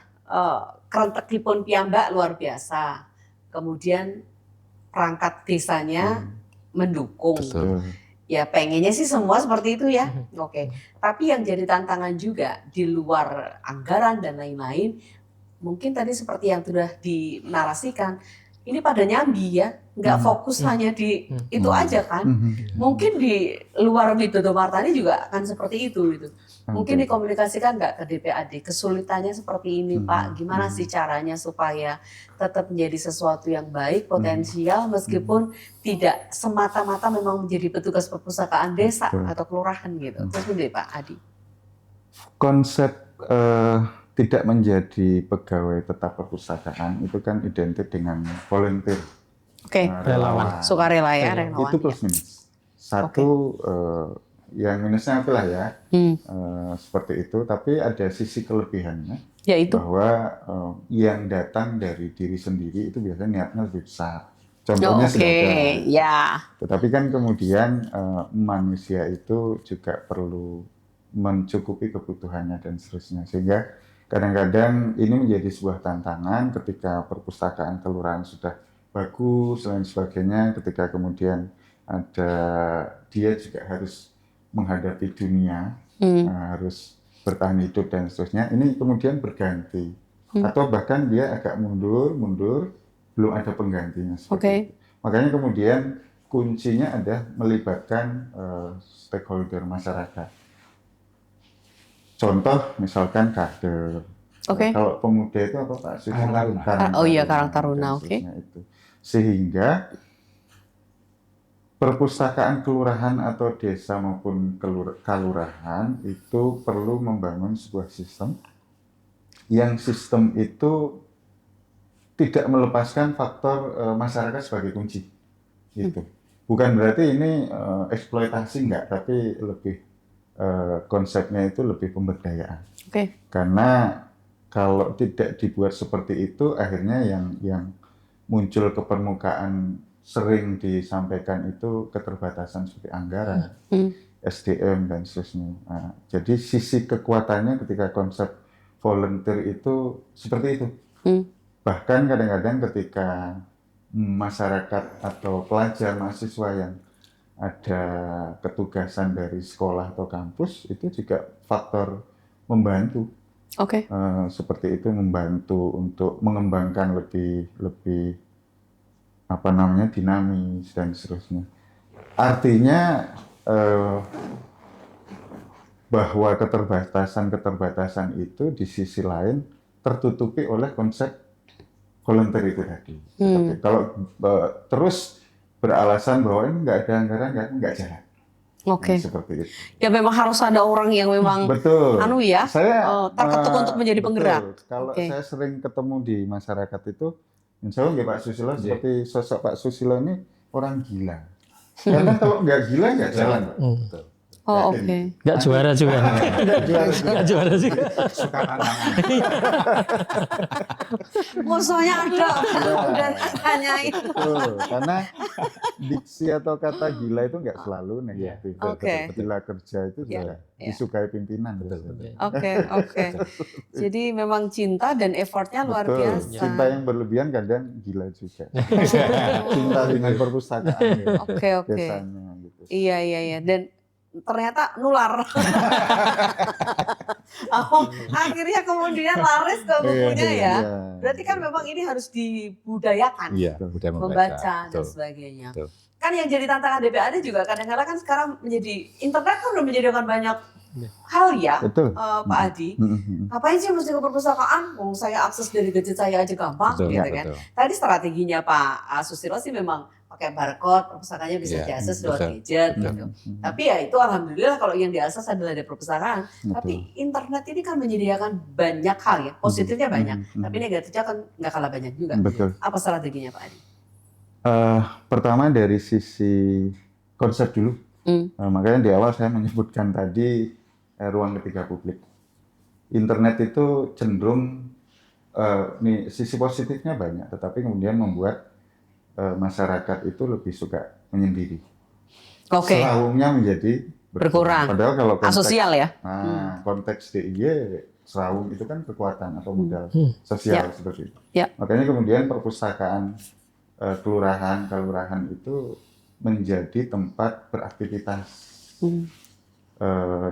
kerentekipun piyambak luar biasa. Kemudian perangkat desanya mendukung. Betul. Ya pengennya sih semua seperti itu ya. Oke. Tapi yang jadi tantangan juga di luar anggaran dan lain-lain, mungkin tadi seperti yang sudah dinarasikan, ini pada nyambi ya, nggak fokus hanya di itu aja kan. Mungkin di luar Widodo Martani juga akan seperti itu gitu. Mungkin dikomunikasikan nggak ke DPAD, kesulitannya seperti ini Pak, gimana sih caranya supaya tetap menjadi sesuatu yang baik, potensial, meskipun tidak semata-mata memang menjadi petugas perpustakaan desa atau kelurahan gitu. Terus menjadi Pak Adi. Konsep tidak menjadi pegawai tetap perpustakaan itu kan identik dengan volunteer. Oke, Relawan. sukarela ya, relawan. Itu plus minus. Satu yang minusnya itulah ya, seperti itu. Tapi ada sisi kelebihannya, Yaitu bahwa yang datang dari diri sendiri itu biasanya niatnya lebih besar. Contohnya sebagai, ya. tetapi kan kemudian manusia itu juga perlu mencukupi kebutuhannya dan seterusnya. Sehingga kadang-kadang ini menjadi sebuah tantangan ketika perpustakaan kelurahan sudah bagus dan sebagainya, ketika kemudian ada dia juga harus menghadapi dunia, harus bertahan hidup dan seterusnya. Ini kemudian berganti atau bahkan dia agak mundur, belum ada penggantinya. Itu. Makanya kemudian kuncinya ada melibatkan stakeholder masyarakat. Contoh misalkan kader. Kalau pemuda itu apa Pak? Karang Taruna, itu. Sehingga perpustakaan kelurahan atau desa maupun kelurahan itu perlu membangun sebuah sistem yang sistem itu tidak melepaskan faktor masyarakat sebagai kunci. Gitu. Bukan berarti ini eksploitasi enggak, tapi lebih konsepnya itu lebih pemberdayaan. Karena kalau tidak dibuat seperti itu, akhirnya yang muncul ke permukaan sering disampaikan itu keterbatasan seperti anggaran, SDM dan seterusnya. Nah, jadi sisi kekuatannya ketika konsep volunteer itu seperti itu. Bahkan kadang-kadang ketika masyarakat atau pelajar mahasiswa yang ada ketugasan dari sekolah atau kampus itu juga faktor membantu. Seperti itu membantu untuk mengembangkan lebih apa namanya dinamis dan seterusnya. Artinya bahwa keterbatasan itu di sisi lain tertutupi oleh konsep volunteer itu tadi. Kalau terus beralasan bahwa ini nggak ada anggaran, nggak jalan. Seperti itu. Ya memang harus ada orang yang memang Saya terketuk untuk menjadi penggerak. Kalau saya sering ketemu di masyarakat itu, insya Allah Pak Susilo seperti sosok Pak Susilo ini orang gila. Karena kalau nggak gila nggak jalan, Pak. Oh, oke. Nggak juara juga. Nggak juara juga. Suka tantangan. Musuhnya ada dan tanyain. Betul, karena diksi atau kata gila itu nggak selalu negatif. Oke. Gila kerja itu juga disukai pimpinan. Oke. Jadi memang cinta dan effortnya luar Betul. biasa. Cinta yang berlebihan kadang gila juga. Cinta dengan perpustakaan ya, Oke. biasanya gitu. Iya. Dan ternyata nular. Akhirnya kemudian laris ke bukunya ya. Berarti kan memang ini harus dibudayakan. Iya, udah Membaca dan Betul. sebagainya. Betul. Kan yang jadi tantangan DPAD juga kadang-kadang kan sekarang menjadi internet kan udah menyediakan banyak hal ya, Betul. Pak Adi. Ngapain sih mesti ke perpustakaan? Saya akses dari gadget saya aja gampang, Betul, gitu kan. betul. Tadi strateginya Pak Susilo sih memang pakai barcode, perpustakaannya bisa Iya, diakses lewat betul. gadget, Betul. gitu. Tapi ya itu alhamdulillah kalau yang diakses adalah dari perpustakaan. Tapi internet ini kan menyediakan banyak hal ya, positifnya banyak. Tapi negatifnya kan nggak kalah banyak juga. Betul. Apa strateginya Pak Adi? Pertama dari sisi konsep dulu. Makanya di awal saya menyebutkan tadi ruang ketiga publik. Internet itu cenderung nih sisi positifnya banyak, tetapi kemudian membuat masyarakat itu lebih suka menyendiri. Oke. Serawungnya menjadi Berkurang. Padahal kalau konteks, Asosial ya? konteks DIY, serawung itu kan kekuatan atau modal sosial seperti itu. Ya. Makanya kemudian perpustakaan kelurahan itu menjadi tempat beraktivitas,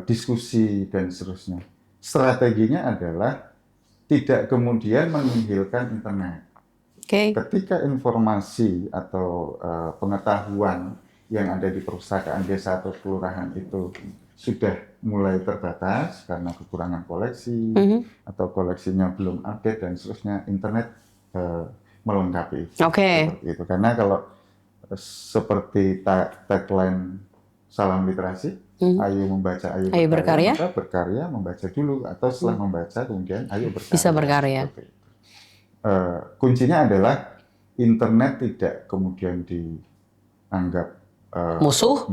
diskusi dan seterusnya. Strateginya adalah tidak kemudian menihilkan internet. Oke. Ketika informasi atau pengetahuan yang ada di perpustakaan desa atau kelurahan itu sudah mulai terbatas karena kekurangan koleksi atau koleksinya belum update dan seterusnya, internet melengkapi. Oke. Seperti itu. Karena kalau seperti tagline Salam Literasi, ayo membaca, ayo berkarya. maka berkarya membaca dulu, atau setelah membaca kemudian ayo berkarya. Bisa berkarya. Seperti itu. Kuncinya adalah internet tidak kemudian dianggap musuh,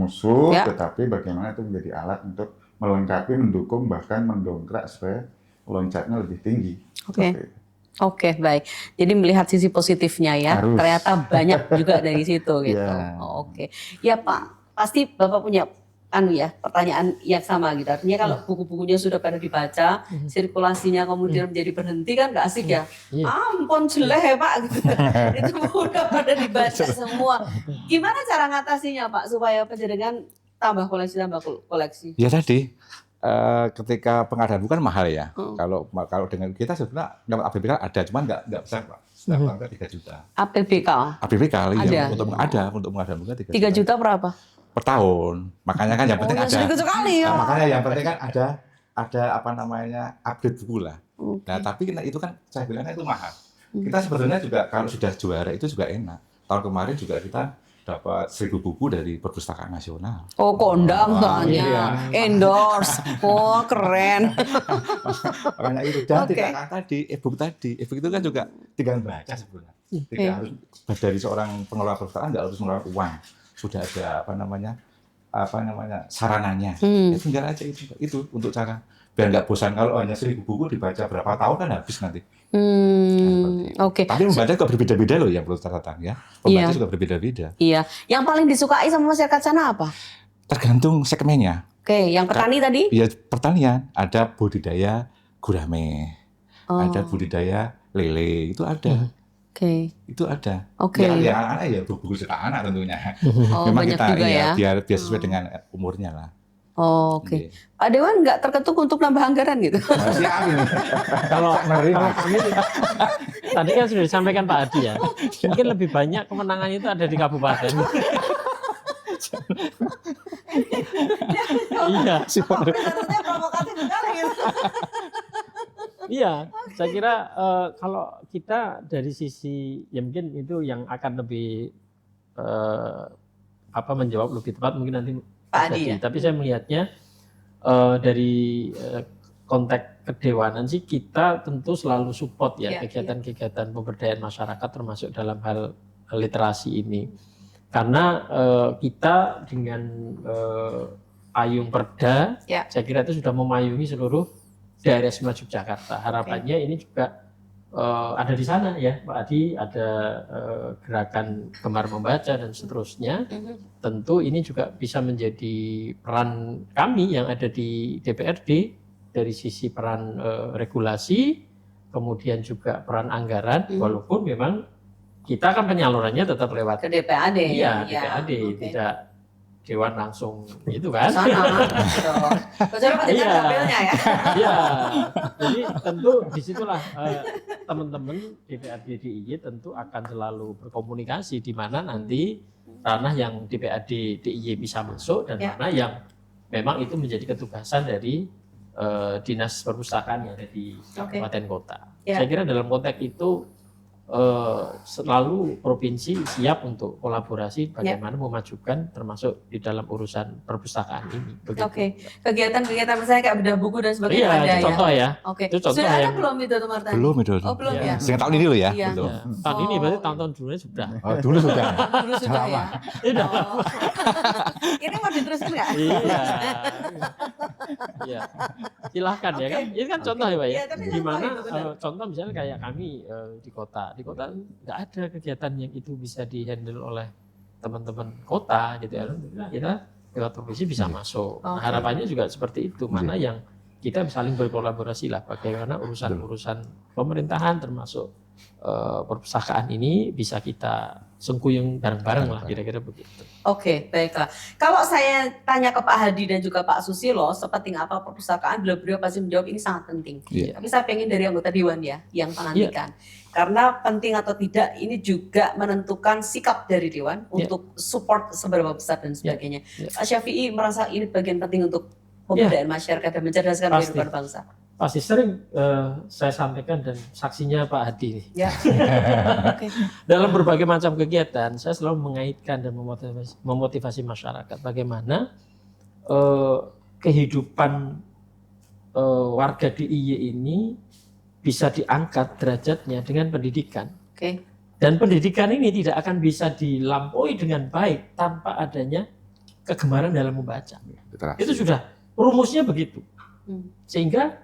Ya. tetapi bagaimana itu menjadi alat untuk melengkapi, mendukung, bahkan mendongkrak supaya loncatnya lebih tinggi. Oke. Seperti itu. Oke, baik. Jadi melihat sisi positifnya ya. Harus. Ternyata banyak juga dari situ gitu. Ya. Oh, oke. Ya Pak, pasti Bapak punya pertanyaan yang sama gitu. Artinya kalau buku-bukunya sudah pada dibaca, sirkulasinya kemudian menjadi berhenti kan nggak asik ya. Ampun jelek ya Pak gitu. Itu udah pada dibaca semua. Gimana cara ngatasinya Pak supaya penjaringan tambah koleksi? Ya tadi ketika pengadaan buku kan mahal ya. Kalau dengan kita sebenarnya dapat APBK ada, cuman nggak besar Pak. Setiap tahun 3 juta. APBK APBK Ada. untuk pengadaan buku 3 3 juta berapa? per tahun. Makanya kan yang penting ada. Sedikit sekali ya. Nah, makanya yang penting kan ada apa namanya update buku lah. Nah tapi itu kan saya bilangnya itu mahal. Kita sebetulnya juga kalau sudah juara itu juga enak. Tahun kemarin juga kita dapat 1000 buku dari Perpustakaan Nasional. Oh, kondang banyak. Iya. Endorse. Oh, keren. Makanya itu. Dan Oke. tidak kan tadi, e-book itu kan juga tinggal baca sebenarnya. Tidak harus dari seorang pengelola perpustakaan nggak harus mengeluarkan uang. Sudah ada apa namanya sarananya. Ya, tinggal aja itu untuk cara biar nggak bosan. Kalau hanya 1000 buku dibaca berapa tahun kan habis nanti. Oke. Tapi membaca juga berbeda-beda loh yang perlu catatan ya. Pembaca juga berbeda-beda. Iya. Yang paling disukai sama masyarakat sana apa? Tergantung segmennya. Oke, yang petani tadi? Ya pertanian, ada budidaya gurame, ada budidaya lele, itu ada. Oke. Itu ada. Oke. Ya anak-anak ya buku cerita anak tentunya. Oh, Memang banyak kita juga ya. biar sesuai dengan umurnya lah. Oh, oke. Pak Dewan nggak terketuk untuk nambah anggaran gitu? Siap ini. Kalau kami tadi kan sudah disampaikan Pak Adi ya, mungkin lebih banyak kemenangannya itu ada di kabupaten. Iya. Sebenarnya provokatif sekali gitu. Iya, saya kira kalau kita dari sisi ya mungkin itu yang akan lebih menjawab lebih tepat mungkin nanti Pak Adi ya. Tapi saya melihatnya dari konteks kedewanan sih kita tentu selalu support ya kegiatan-kegiatan pemberdayaan masyarakat termasuk dalam hal literasi ini. Karena kita dengan payung perda, Ya. saya kira itu sudah memayungi seluruh daerah istimewa Yogyakarta. Harapannya ini juga ada di sana ya, Pak Adi, ada gerakan gemar membaca dan seterusnya. Tentu ini juga bisa menjadi peran kami yang ada di DPRD dari sisi peran regulasi, kemudian juga peran anggaran, walaupun memang kita kan penyalurannya tetap lewat Ke DPAD. iya, ya. DPAD, Oke. tidak Dewan langsung itu kan. Sana. Kecuali Pak Dekan Iya. dapilnya ya. Iya, jadi tentu disitulah teman-teman DPRD DIY tentu akan selalu berkomunikasi di mana nanti ranah yang DPRD DIY bisa masuk dan Ya. mana yang memang itu menjadi ketugasan dari dinas perpustakaan yang ada di kabupaten kota. Ya. Saya kira dalam konteks itu selalu provinsi siap untuk kolaborasi bagaimana memajukan termasuk di dalam urusan perpustakaan ini. Begitu. Oke, kegiatan-kegiatan misalnya kayak bedah buku dan sebagainya Iya, ada itu ya. contoh ya. Oke, Itu contoh sudah ada yang- belum itu Tuh Martan? Belum itu. Oh belum Iya. ya. Dengan tahun ini loh ya. Iya. Belum. Ya, tahun ini berarti tahun-tahun dulunya sudah. Oh, dulu sudah. Dulu sudah ya. Sudah. Oh. Ini mau diteruskan nggak? Iya. Iya. Silahkan ya kan. Oke. Ini kan contoh ya Pak ya. Iya, tapi Di mana contoh itu benar. contoh misalnya kayak kami di kota. Di kota nggak ada kegiatan yang itu bisa dihandle oleh teman-teman kota gitu ya. Alhamdulillah kita lewat provinsi bisa masuk. Nah, Oke. harapannya juga seperti itu. Mana yang kita saling berkolaborasi lah bagaimana urusan-urusan pemerintahan termasuk perpustakaan ini bisa kita sengkuyung bareng-bareng lah kira-kira begitu. Oke, baiklah. Kalau saya tanya ke Pak Hadi dan juga Pak Susilo, sepenting apa perpustakaan, beliau pasti menjawab ini sangat penting. Iya. Tapi saya pengen dari anggota Dewan ya, yang menantikan. Karena penting atau tidak, ini juga menentukan sikap dari Dewan untuk support seberapa besar dan sebagainya. Iya. Pak Syafi'i merasa ini bagian penting untuk pemberdayaan masyarakat dan mencerdaskan Pasti. kehidupan bangsa. Pasti sering saya sampaikan dan saksinya Pak Hadi nih. Ya. Oke. Dalam berbagai macam kegiatan, saya selalu mengaitkan dan memotivasi masyarakat bagaimana kehidupan warga DIY ini bisa diangkat derajatnya dengan pendidikan. Oke. Dan pendidikan ini tidak akan bisa dilampaui dengan baik tanpa adanya kegemaran dalam membaca. Literasi. Itu sudah rumusnya begitu. Hmm. Sehingga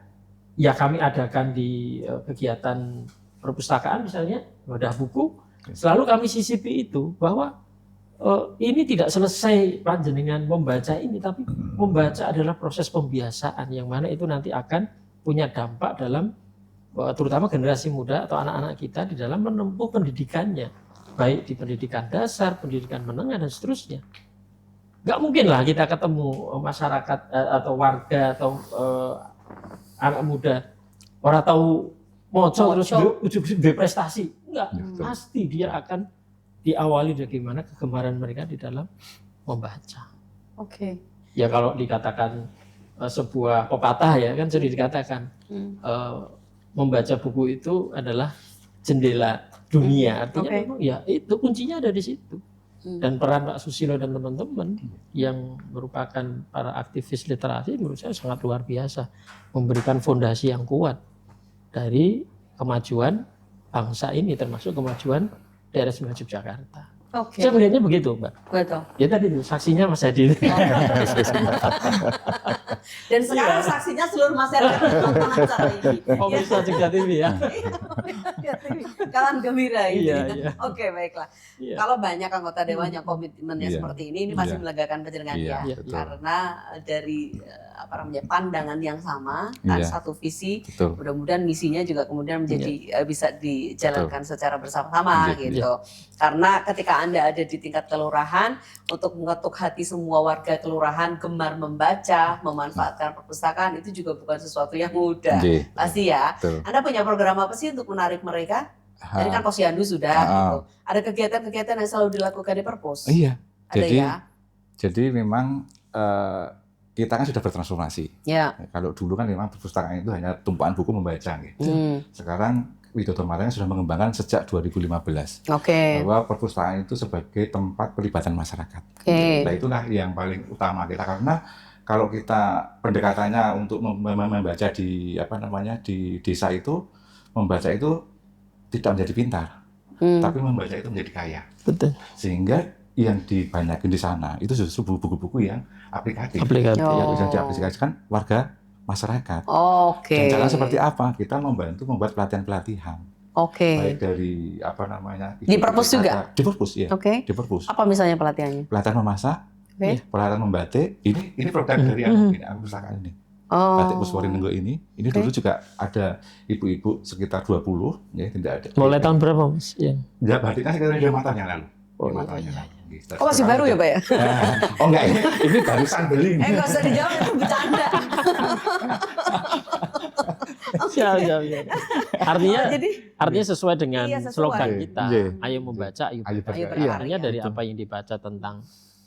ya kami adakan di kegiatan perpustakaan misalnya, wadah buku, selalu kami sisipi itu bahwa ini tidak selesai panjenengan membaca ini, tapi membaca adalah proses pembiasaan yang mana itu nanti akan punya dampak dalam terutama generasi muda atau anak-anak kita di dalam menempuh pendidikannya, baik di pendidikan dasar, pendidikan menengah dan seterusnya. Nggak mungkin lah kita ketemu masyarakat atau warga atau anak muda orang tahu moco terus ujug-ujug prestasi. Enggak, pasti dia akan diawali dari gimana kegemaran mereka di dalam membaca. Oke. Ya kalau dikatakan sebuah pepatah ya kan sering dikatakan membaca buku itu adalah jendela dunia. Artinya memang ya itu kuncinya ada di situ. Dan peran Pak Susilo dan teman-teman yang merupakan para aktivis literasi menurut saya sangat luar biasa, memberikan fondasi yang kuat dari kemajuan bangsa ini termasuk kemajuan daerah istimewa Yogyakarta. Oke. Saya melihatnya begitu, Mbak. Betul. Ya tadi itu saksinya Mas Hadi. Dan sekarang saksinya seluruh masyarakat menonton acara ini. Pemirsa Jogja TV ya. Kawan gembira gitu. Iya, iya. Oke, baiklah. Iya. Kalau banyak anggota dewan yang komitmennya Iya. seperti ini pasti Iya. melegakan penjenengan Iya, ya. betul. Karena dari pandangan yang sama, kan Iya. satu visi, Betul. mudah-mudahan misinya juga kemudian menjadi bisa dijalankan secara bersama-sama Menjadi, gitu. Karena ketika Anda ada di tingkat kelurahan untuk mengetuk hati semua warga kelurahan gemar membaca, memanfaatkan perpustakaan itu juga bukan sesuatu yang mudah. Nggih, Pasti ya. betul. Anda punya program apa sih untuk menarik mereka? Tadi kan Posyandu sudah gitu. Ada kegiatan-kegiatan yang selalu dilakukan di Perpus? Iya. Ada Jadi ya? jadi memang kita kan sudah bertransformasi. Ya. Kalau dulu kan memang perpustakaan itu hanya tumpuan buku membaca gitu. Sekarang Widodo Martani sudah mengembangkan sejak 2015 Oke. bahwa perpustakaan itu sebagai tempat pelibatan masyarakat. Oke. Nah itulah yang paling utama kita karena kalau kita pendekatannya untuk membaca di di desa itu membaca itu tidak menjadi pintar, tapi membaca itu menjadi kaya. Betul. Sehingga yang dibanyakin di sana itu justru buku-buku yang aplikatif. Aplikatif. Oh. Yang bisa diaplikasikan warga masyarakat. Oke. Dan cara seperti apa? Kita membantu membuat pelatihan-pelatihan. Oke. Baik dari apa namanya? Di perpus juga? Di perpus ya. Oke. Di perpus. Apa misalnya pelatihannya? Pelatihan memasak, Oke. pelatihan membatik. Ini program dari ini perpustakaan ini. Oh. Batik Pusworinenggo ini Oke. dulu juga ada ibu-ibu sekitar 20 ya, tidak ada. Mulai tahun berapa Mas? Ya. Ya, batik kan sekitar 5 tahun yang lalu. Oh, 5 iya, tahun yang iya, lalu. Gitu. Oh, masih baru ya, Pak ya? Oh enggak, ini barusan beli. Nggak usah dijawab, itu bercanda. Siap, siap, siap. Artinya Oh, jadi artinya sesuai dengan Iya, sesuai. slogan kita. Iya. Ayo membaca, ayo Ayo berkarya. berkarya. Iya, Artinya dari betul. apa yang dibaca tentang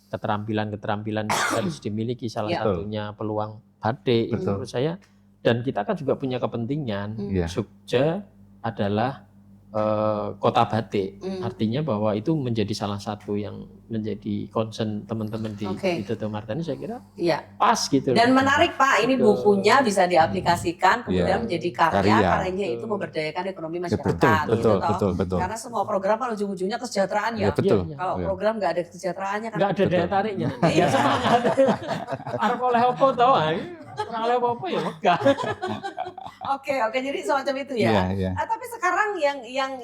keterampilan-keterampilan yang harus dimiliki, salah Iya. satunya peluang batik itu Betul. menurut saya. Dan kita kan juga punya kepentingan. Iya. Jogja adalah kota batik. Artinya bahwa itu menjadi salah satu yang menjadi concern teman-teman di Oke. Toto Martani, saya kira iya. pas gitu. Dan menarik Pak, ini Betul. bukunya bisa diaplikasikan kemudian Iya. menjadi karya, Karya. karyanya itu memberdayakan ekonomi Ya, masyarakat. betul, gitu betul, toh. betul, betul. Karena semua program kan ujung-ujungnya kesejahteraan ya. Ya, betul. Iya, iya. Kalau Iya. program nggak ada kesejahteraannya kan. nggak ada daya Betul. tariknya. Iya. Arep oleh apa tau? Ora oleh apa ya megah. Oke, jadi semacam itu Iya, ya. iya. Tapi sekarang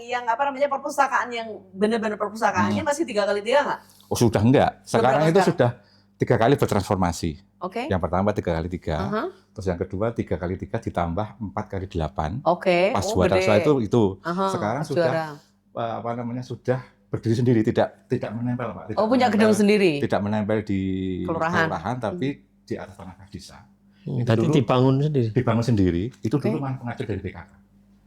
yang apa namanya perpustakaan yang benar-benar perpustakaannya masih 3x3 nggak? Oh, sudah enggak. Sekarang berapa itu sekarang? sudah 3 kali bertransformasi. Oke. Yang pertama 3x3, Aha. terus yang kedua 3x3 ditambah 4x8. Oke. Pas Oh, buat gede. saya itu Aha, sekarang pas sudah juara. apa namanya sudah berdiri sendiri, tidak menempel Pak. Tidak Oh, punya gedung menempel- sendiri. Tidak menempel di Kelurahan. tapi di atas tanah desa. Itu Tadi dulu dibangun sendiri. dibangun sendiri. Itu Oke. dulu pengajar dari BKK.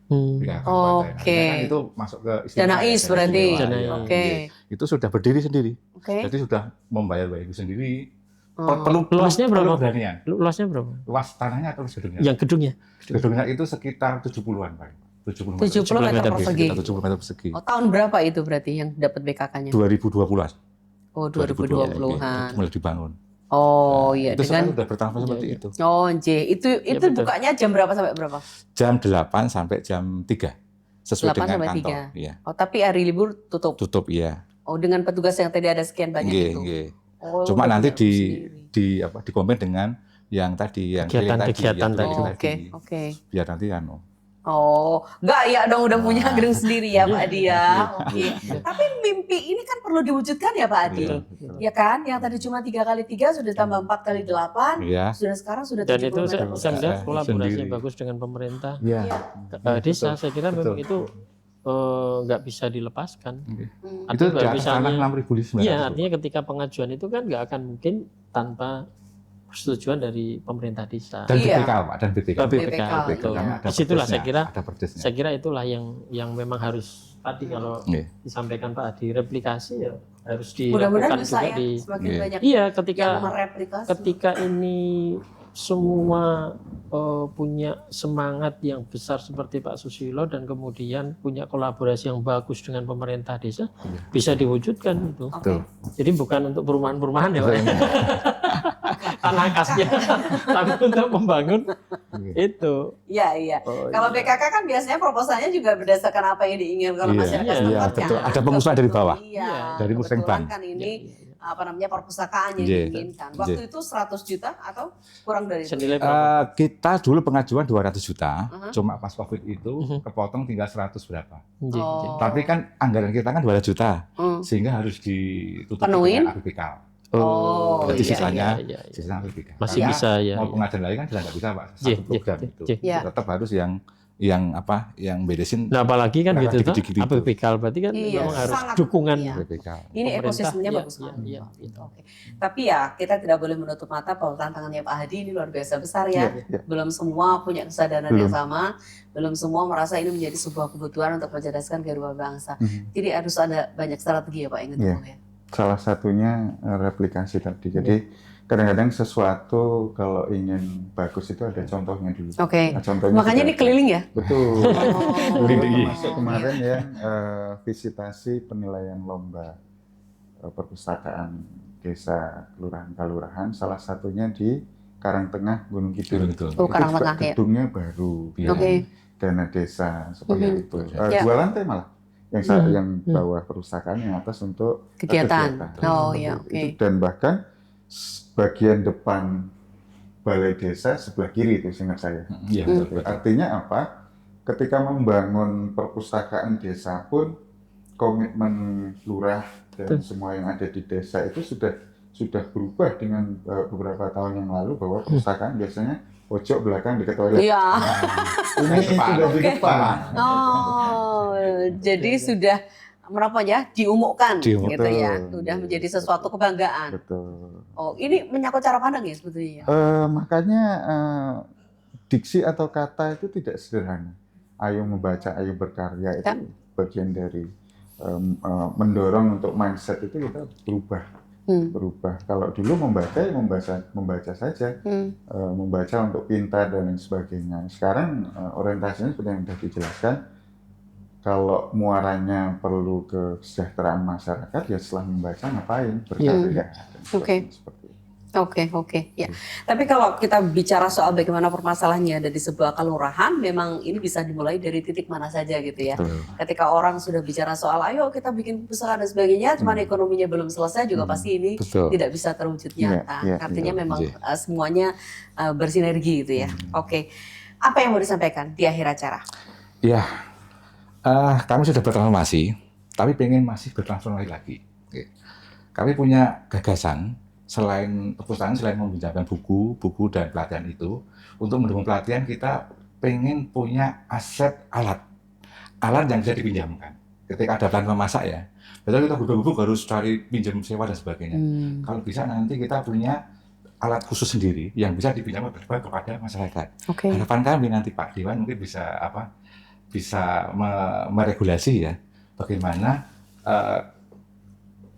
Hmm. BKK Oke. Kabupaten. Kan itu masuk ke Danais berarti. Danais. Oke. Itu sudah berdiri sendiri. Oke. Jadi sudah membayar itu sendiri. Oh. Luasnya berapa? Beranian. Luasnya berapa? Luas tanahnya atau luas gedungnya? Yang gedungnya. Gedungnya itu sekitar 70-an Pak. 70 70 meter meter persegi. Sekitar 70 meter persegi. Oh, tahun berapa itu berarti yang dapat BKK-nya? 2020-an. Oh, 2020-an. Mulai dibangun. Oh, iya Itu dengan sekarang sudah bertransformasi seperti Iya, itu. Oh, J. Itu betul. bukanya jam berapa sampai berapa? Jam 8 sampai jam 3. Sesuai 8 dengan sampai kantor. 3. Iya. Oh, tapi hari libur tutup. Tutup iya. Oh, dengan petugas yang tadi ada sekian banyak Nggih, itu. nggih. Oh, Cuma nanti sendiri. dikombin dengan yang tadi yang Kegiatan-kegiatan tadi. Oh, oke, oke. Biar nanti Oh, enggak ya dong udah punya Nah. gedung sendiri ya Pak Adi ya. Oke. Iya. Tapi mimpi ini kan perlu diwujudkan ya Pak Adi. Betul. Ya kan? Yang tadi cuma 3x3 sudah tambah 4x8. Iya. Sudah sekarang sudah Dan 70 itu meter saya persegi. melihat kolaborasi Sendiri. yang bagus dengan pemerintah Iya. desa. Saya kira memang Betul. itu nggak bisa dilepaskan. Hmm. Itu Artinya di atas misalnya- tanah 6.900. Iya, artinya ketika pengajuan itu kan nggak akan mungkin tanpa persetujuan dari pemerintah desa. Dan Iya. BPK Pak, dan BPK. BPK, betul. Karena ada Disitulah saya perdesnya, kira ada perdesnya. saya kira itulah yang memang harus tadi kalau Iya. disampaikan Pak Adi replikasi ya harus Mudah-mudahan dilakukan bisa juga ya di semakin Iya. banyak iya yang ketika mereplikasi. ini semua punya semangat yang besar seperti Pak Susilo dan kemudian punya kolaborasi yang bagus dengan pemerintah desa bisa diwujudkan itu. Oke. Jadi bukan untuk perumahan-perumahan ya Pak. Tanah kasnya tapi untuk membangun itu. Iya, iya. Oh, Kalau iya. BKK kan biasanya proposalnya juga berdasarkan apa yang diinginkan oleh Iya, masyarakat iya, setempat betul. kan. Ada pengusaha dari bawah. Iya. Dari kebetulan Musrembang. kan ini Iya, apa namanya perpustakaan yang Iya. diinginkan. Waktu itu 100 juta atau kurang dari itu? Senilai berapa? Kita dulu pengajuan 200 juta, Uh-huh. cuma pas Covid itu kepotong tinggal 100 berapa. Iya, iya. Oh. Tapi kan anggaran kita kan 200 juta, Hmm. sehingga harus ditutup Penuhin? dengan APBK. Oh, Jadi iya, sisanya, iya, iya. sisanya APBK. Masih Ya, bisa ya. mau pengajian lain kan sudah nggak bisa Pak, Iya, satu program iya, itu. iya. Tetap harus yang beresin Nah apalagi kan Nah, gitu tuh, dikit-dikit itu. APBK berarti kan Iya, memang harus sangat, dukungan iya. APBK. Ini pemerintah. ekosistemnya Iya, bagus iya, banget. iya, iya. Oke. Tapi ya kita tidak boleh menutup mata bahwa tantangannya Pak Hadi ini luar biasa besar ya. Iya, iya. Belum semua punya kesadaran Belum. yang sama, belum semua merasa ini menjadi sebuah kebutuhan untuk mencerdaskan kedua bangsa. Mhm. Jadi harus ada banyak strategi ya Pak yang ditempuh ya. Salah satunya replikasi tadi. Jadi kadang-kadang sesuatu kalau ingin bagus itu ada contohnya dulu. Oke. Nah, contohnya Makanya sudah ini ada. keliling ya. Betul. Oh. Termasuk kemarin yang visitasi penilaian lomba perpustakaan desa kelurahan-kelurahan, salah satunya di Karangtengah Gunung Kidul. Betul. Oh, Itu Karangtengah juga ya. gedungnya baru, Iya. Oke. dana desa seperti Mhm. itu. Ya. Dua lantai malah. Yang yang bawah perpustakaan, yang atas untuk Kegiatan. Oh Seperti iya, itu. oke. Dan bahkan bagian depan balai desa sebelah kiri itu seingat saya. Iya, betul. Artinya apa? Ketika membangun perpustakaan desa pun komitmen lurah dan semua yang ada di desa itu sudah berubah dengan beberapa tahun yang lalu, bahwa perpustakaan biasanya pojok belakang dekat toilet. Iya. Ini sudah di depan. Oh, jadi sudah diumumkan gitu ya, sudah menjadi sesuatu kebanggaan. Betul. Oh, ini menyangkut cara pandang ya sebetulnya. Makanya diksi atau kata itu tidak sederhana. Ayo membaca, ayo berkarya itu bagian dari mendorong untuk mindset itu kita berubah. Kalau dulu membaca ya membaca saja, membaca untuk pintar dan lain sebagainya. Sekarang orientasinya seperti yang sudah dijelaskan. Kalau muaranya perlu ke kesejahteraan masyarakat, ya setelah membaca ngapain? Berkarya. Oke, ya. Tapi kalau kita bicara soal bagaimana permasalahannya ada di sebuah kelurahan, memang ini bisa dimulai dari titik mana saja gitu ya. Ketika orang sudah bicara soal, ayo kita bikin pusaka dan sebagainya, cuman ekonominya belum selesai juga pasti ini tidak bisa terwujud nyata. Artinya memang semuanya bersinergi gitu ya. Oke, apa yang mau disampaikan di akhir acara? Ya. Kami sudah bertransformasi, tapi pengen masih bertransformasi lagi. Oke. Kami punya gagasan, selain perpustakaan, selain meminjamkan buku dan pelatihan itu, untuk mendukung pelatihan kita pengen punya aset alat yang bisa dipinjamkan. Ketika ada pelatihan memasak ya, betul kita gubuk harus cari pinjam sewa dan sebagainya. Kalau bisa nanti kita punya alat khusus sendiri yang bisa dipinjam kepada masyarakat. Harapan kami nanti Pak Dewan mungkin bisa meregulasi ya bagaimana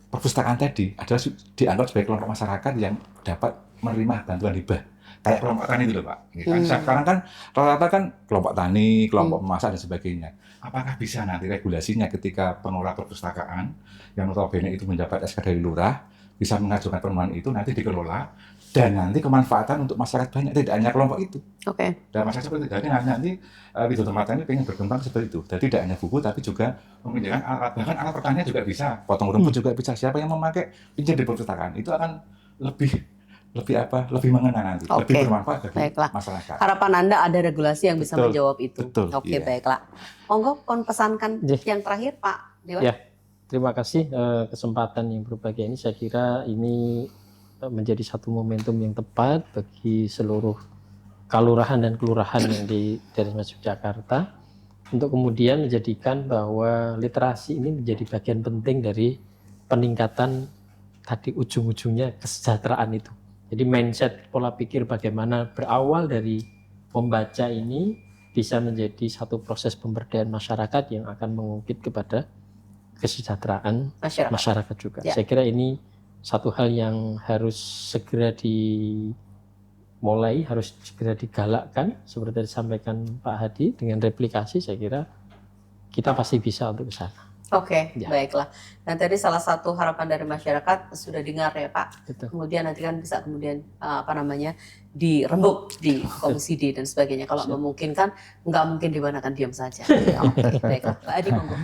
perpustakaan tadi adalah dianggap sebagai kelompok masyarakat yang dapat menerima bantuan hibah kayak kelompok tani itu loh Pak. Sekarang kan rata-rata kan kelompok tani, kelompok memasak dan sebagainya. Apakah bisa nanti regulasinya ketika pengelola perpustakaan yang notabene itu mendapat SK dari lurah bisa mengajukan permohonan itu nanti dikelola dan nanti kemanfaatan untuk masyarakat banyak, tidak hanya kelompok itu. Dan masyarakat seperti itu, nanti Widya Tempat ini pengen berkembang seperti itu. Jadi tidak hanya buku tapi juga meminjamkan alat, bahkan alat pertanian juga bisa, potong rumput juga bisa. Siapa yang memakai pinjam di perpustakaan itu akan lebih mengena nanti, lebih bermanfaat bagi masyarakat. Harapan Anda ada regulasi yang bisa menjawab itu. Baiklah. Monggo kon pesankan yang terakhir Pak Dewan. Ya. Terima kasih kesempatan yang berbahagia ini. Saya kira ini menjadi satu momentum yang tepat bagi seluruh kalurahan dan kelurahan yang dari Yogyakarta untuk kemudian menjadikan bahwa literasi ini menjadi bagian penting dari peningkatan tadi ujung-ujungnya kesejahteraan itu. Jadi mindset pola pikir bagaimana berawal dari membaca ini bisa menjadi satu proses pemberdayaan masyarakat yang akan mengungkit kepada kesejahteraan masyarakat juga. Saya kira ini satu hal yang harus segera dimulai, harus segera digalakkan seperti disampaikan Pak Hadi dengan replikasi. Saya kira kita pasti bisa untuk ke sana. Baiklah. Dan tadi salah satu harapan dari masyarakat sudah dengar ya Pak. Kemudian nanti kan bisa dirembuk di Komisi D dan sebagainya. Kalau memungkinkan, nggak mungkin Dewan akan diam saja. Baiklah, Pak Hadi monggo.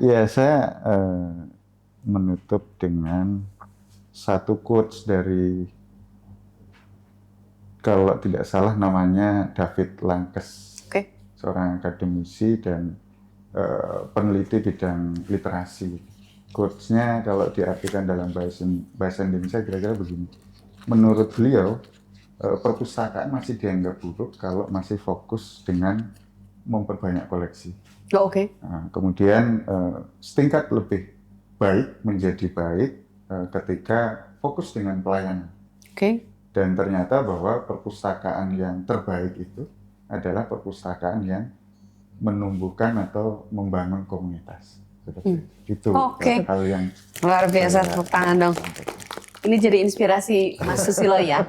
Ya, saya menutup dengan satu quotes dari, kalau tidak salah namanya David Lankes, seorang akademisi dan peneliti bidang literasi. Quotes-nya kalau diartikan dalam bahasa Indonesia kira-kira begini. Menurut beliau, perpustakaan masih dianggap buruk kalau masih fokus dengan memperbanyak koleksi. Kemudian setingkat lebih baik menjadi baik ketika fokus dengan pelayanan. Dan ternyata bahwa perpustakaan yang terbaik itu adalah perpustakaan yang menumbuhkan atau membangun komunitas. Itu hal yang luar biasa. Tepuk tangan dong. Ini jadi inspirasi Mas Susilo ya.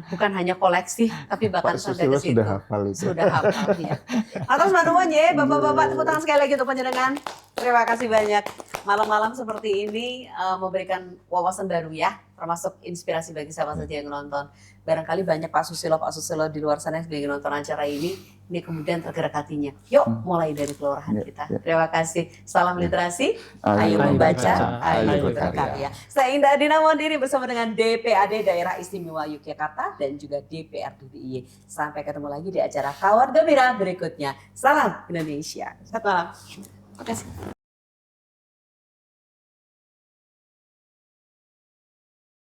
Bukan hanya koleksi, tapi bahkan sampai ke situ. Sudah hafal ya. Atas manuan ya, Bapak-bapak, tepuk tangan sekali lagi untuk panjenengan. Terima kasih banyak. Malam-malam seperti ini memberikan wawasan baru ya. termasuk inspirasi bagi siapa saja yang nonton. Barangkali banyak Pak Susilo di luar sana yang sedang nonton acara ini kemudian tergerak hatinya. Yuk mulai dari kelurahan kita. Terima kasih. Salam literasi, ayo membaca, ayo berkarya. Saya Indah Dina Mondiri bersama dengan DPAD Daerah Istimewa Yogyakarta dan juga DPRD DIY. Sampai ketemu lagi di acara Kawan Gembira berikutnya. Salam Indonesia. Selamat malam. Terima kasih.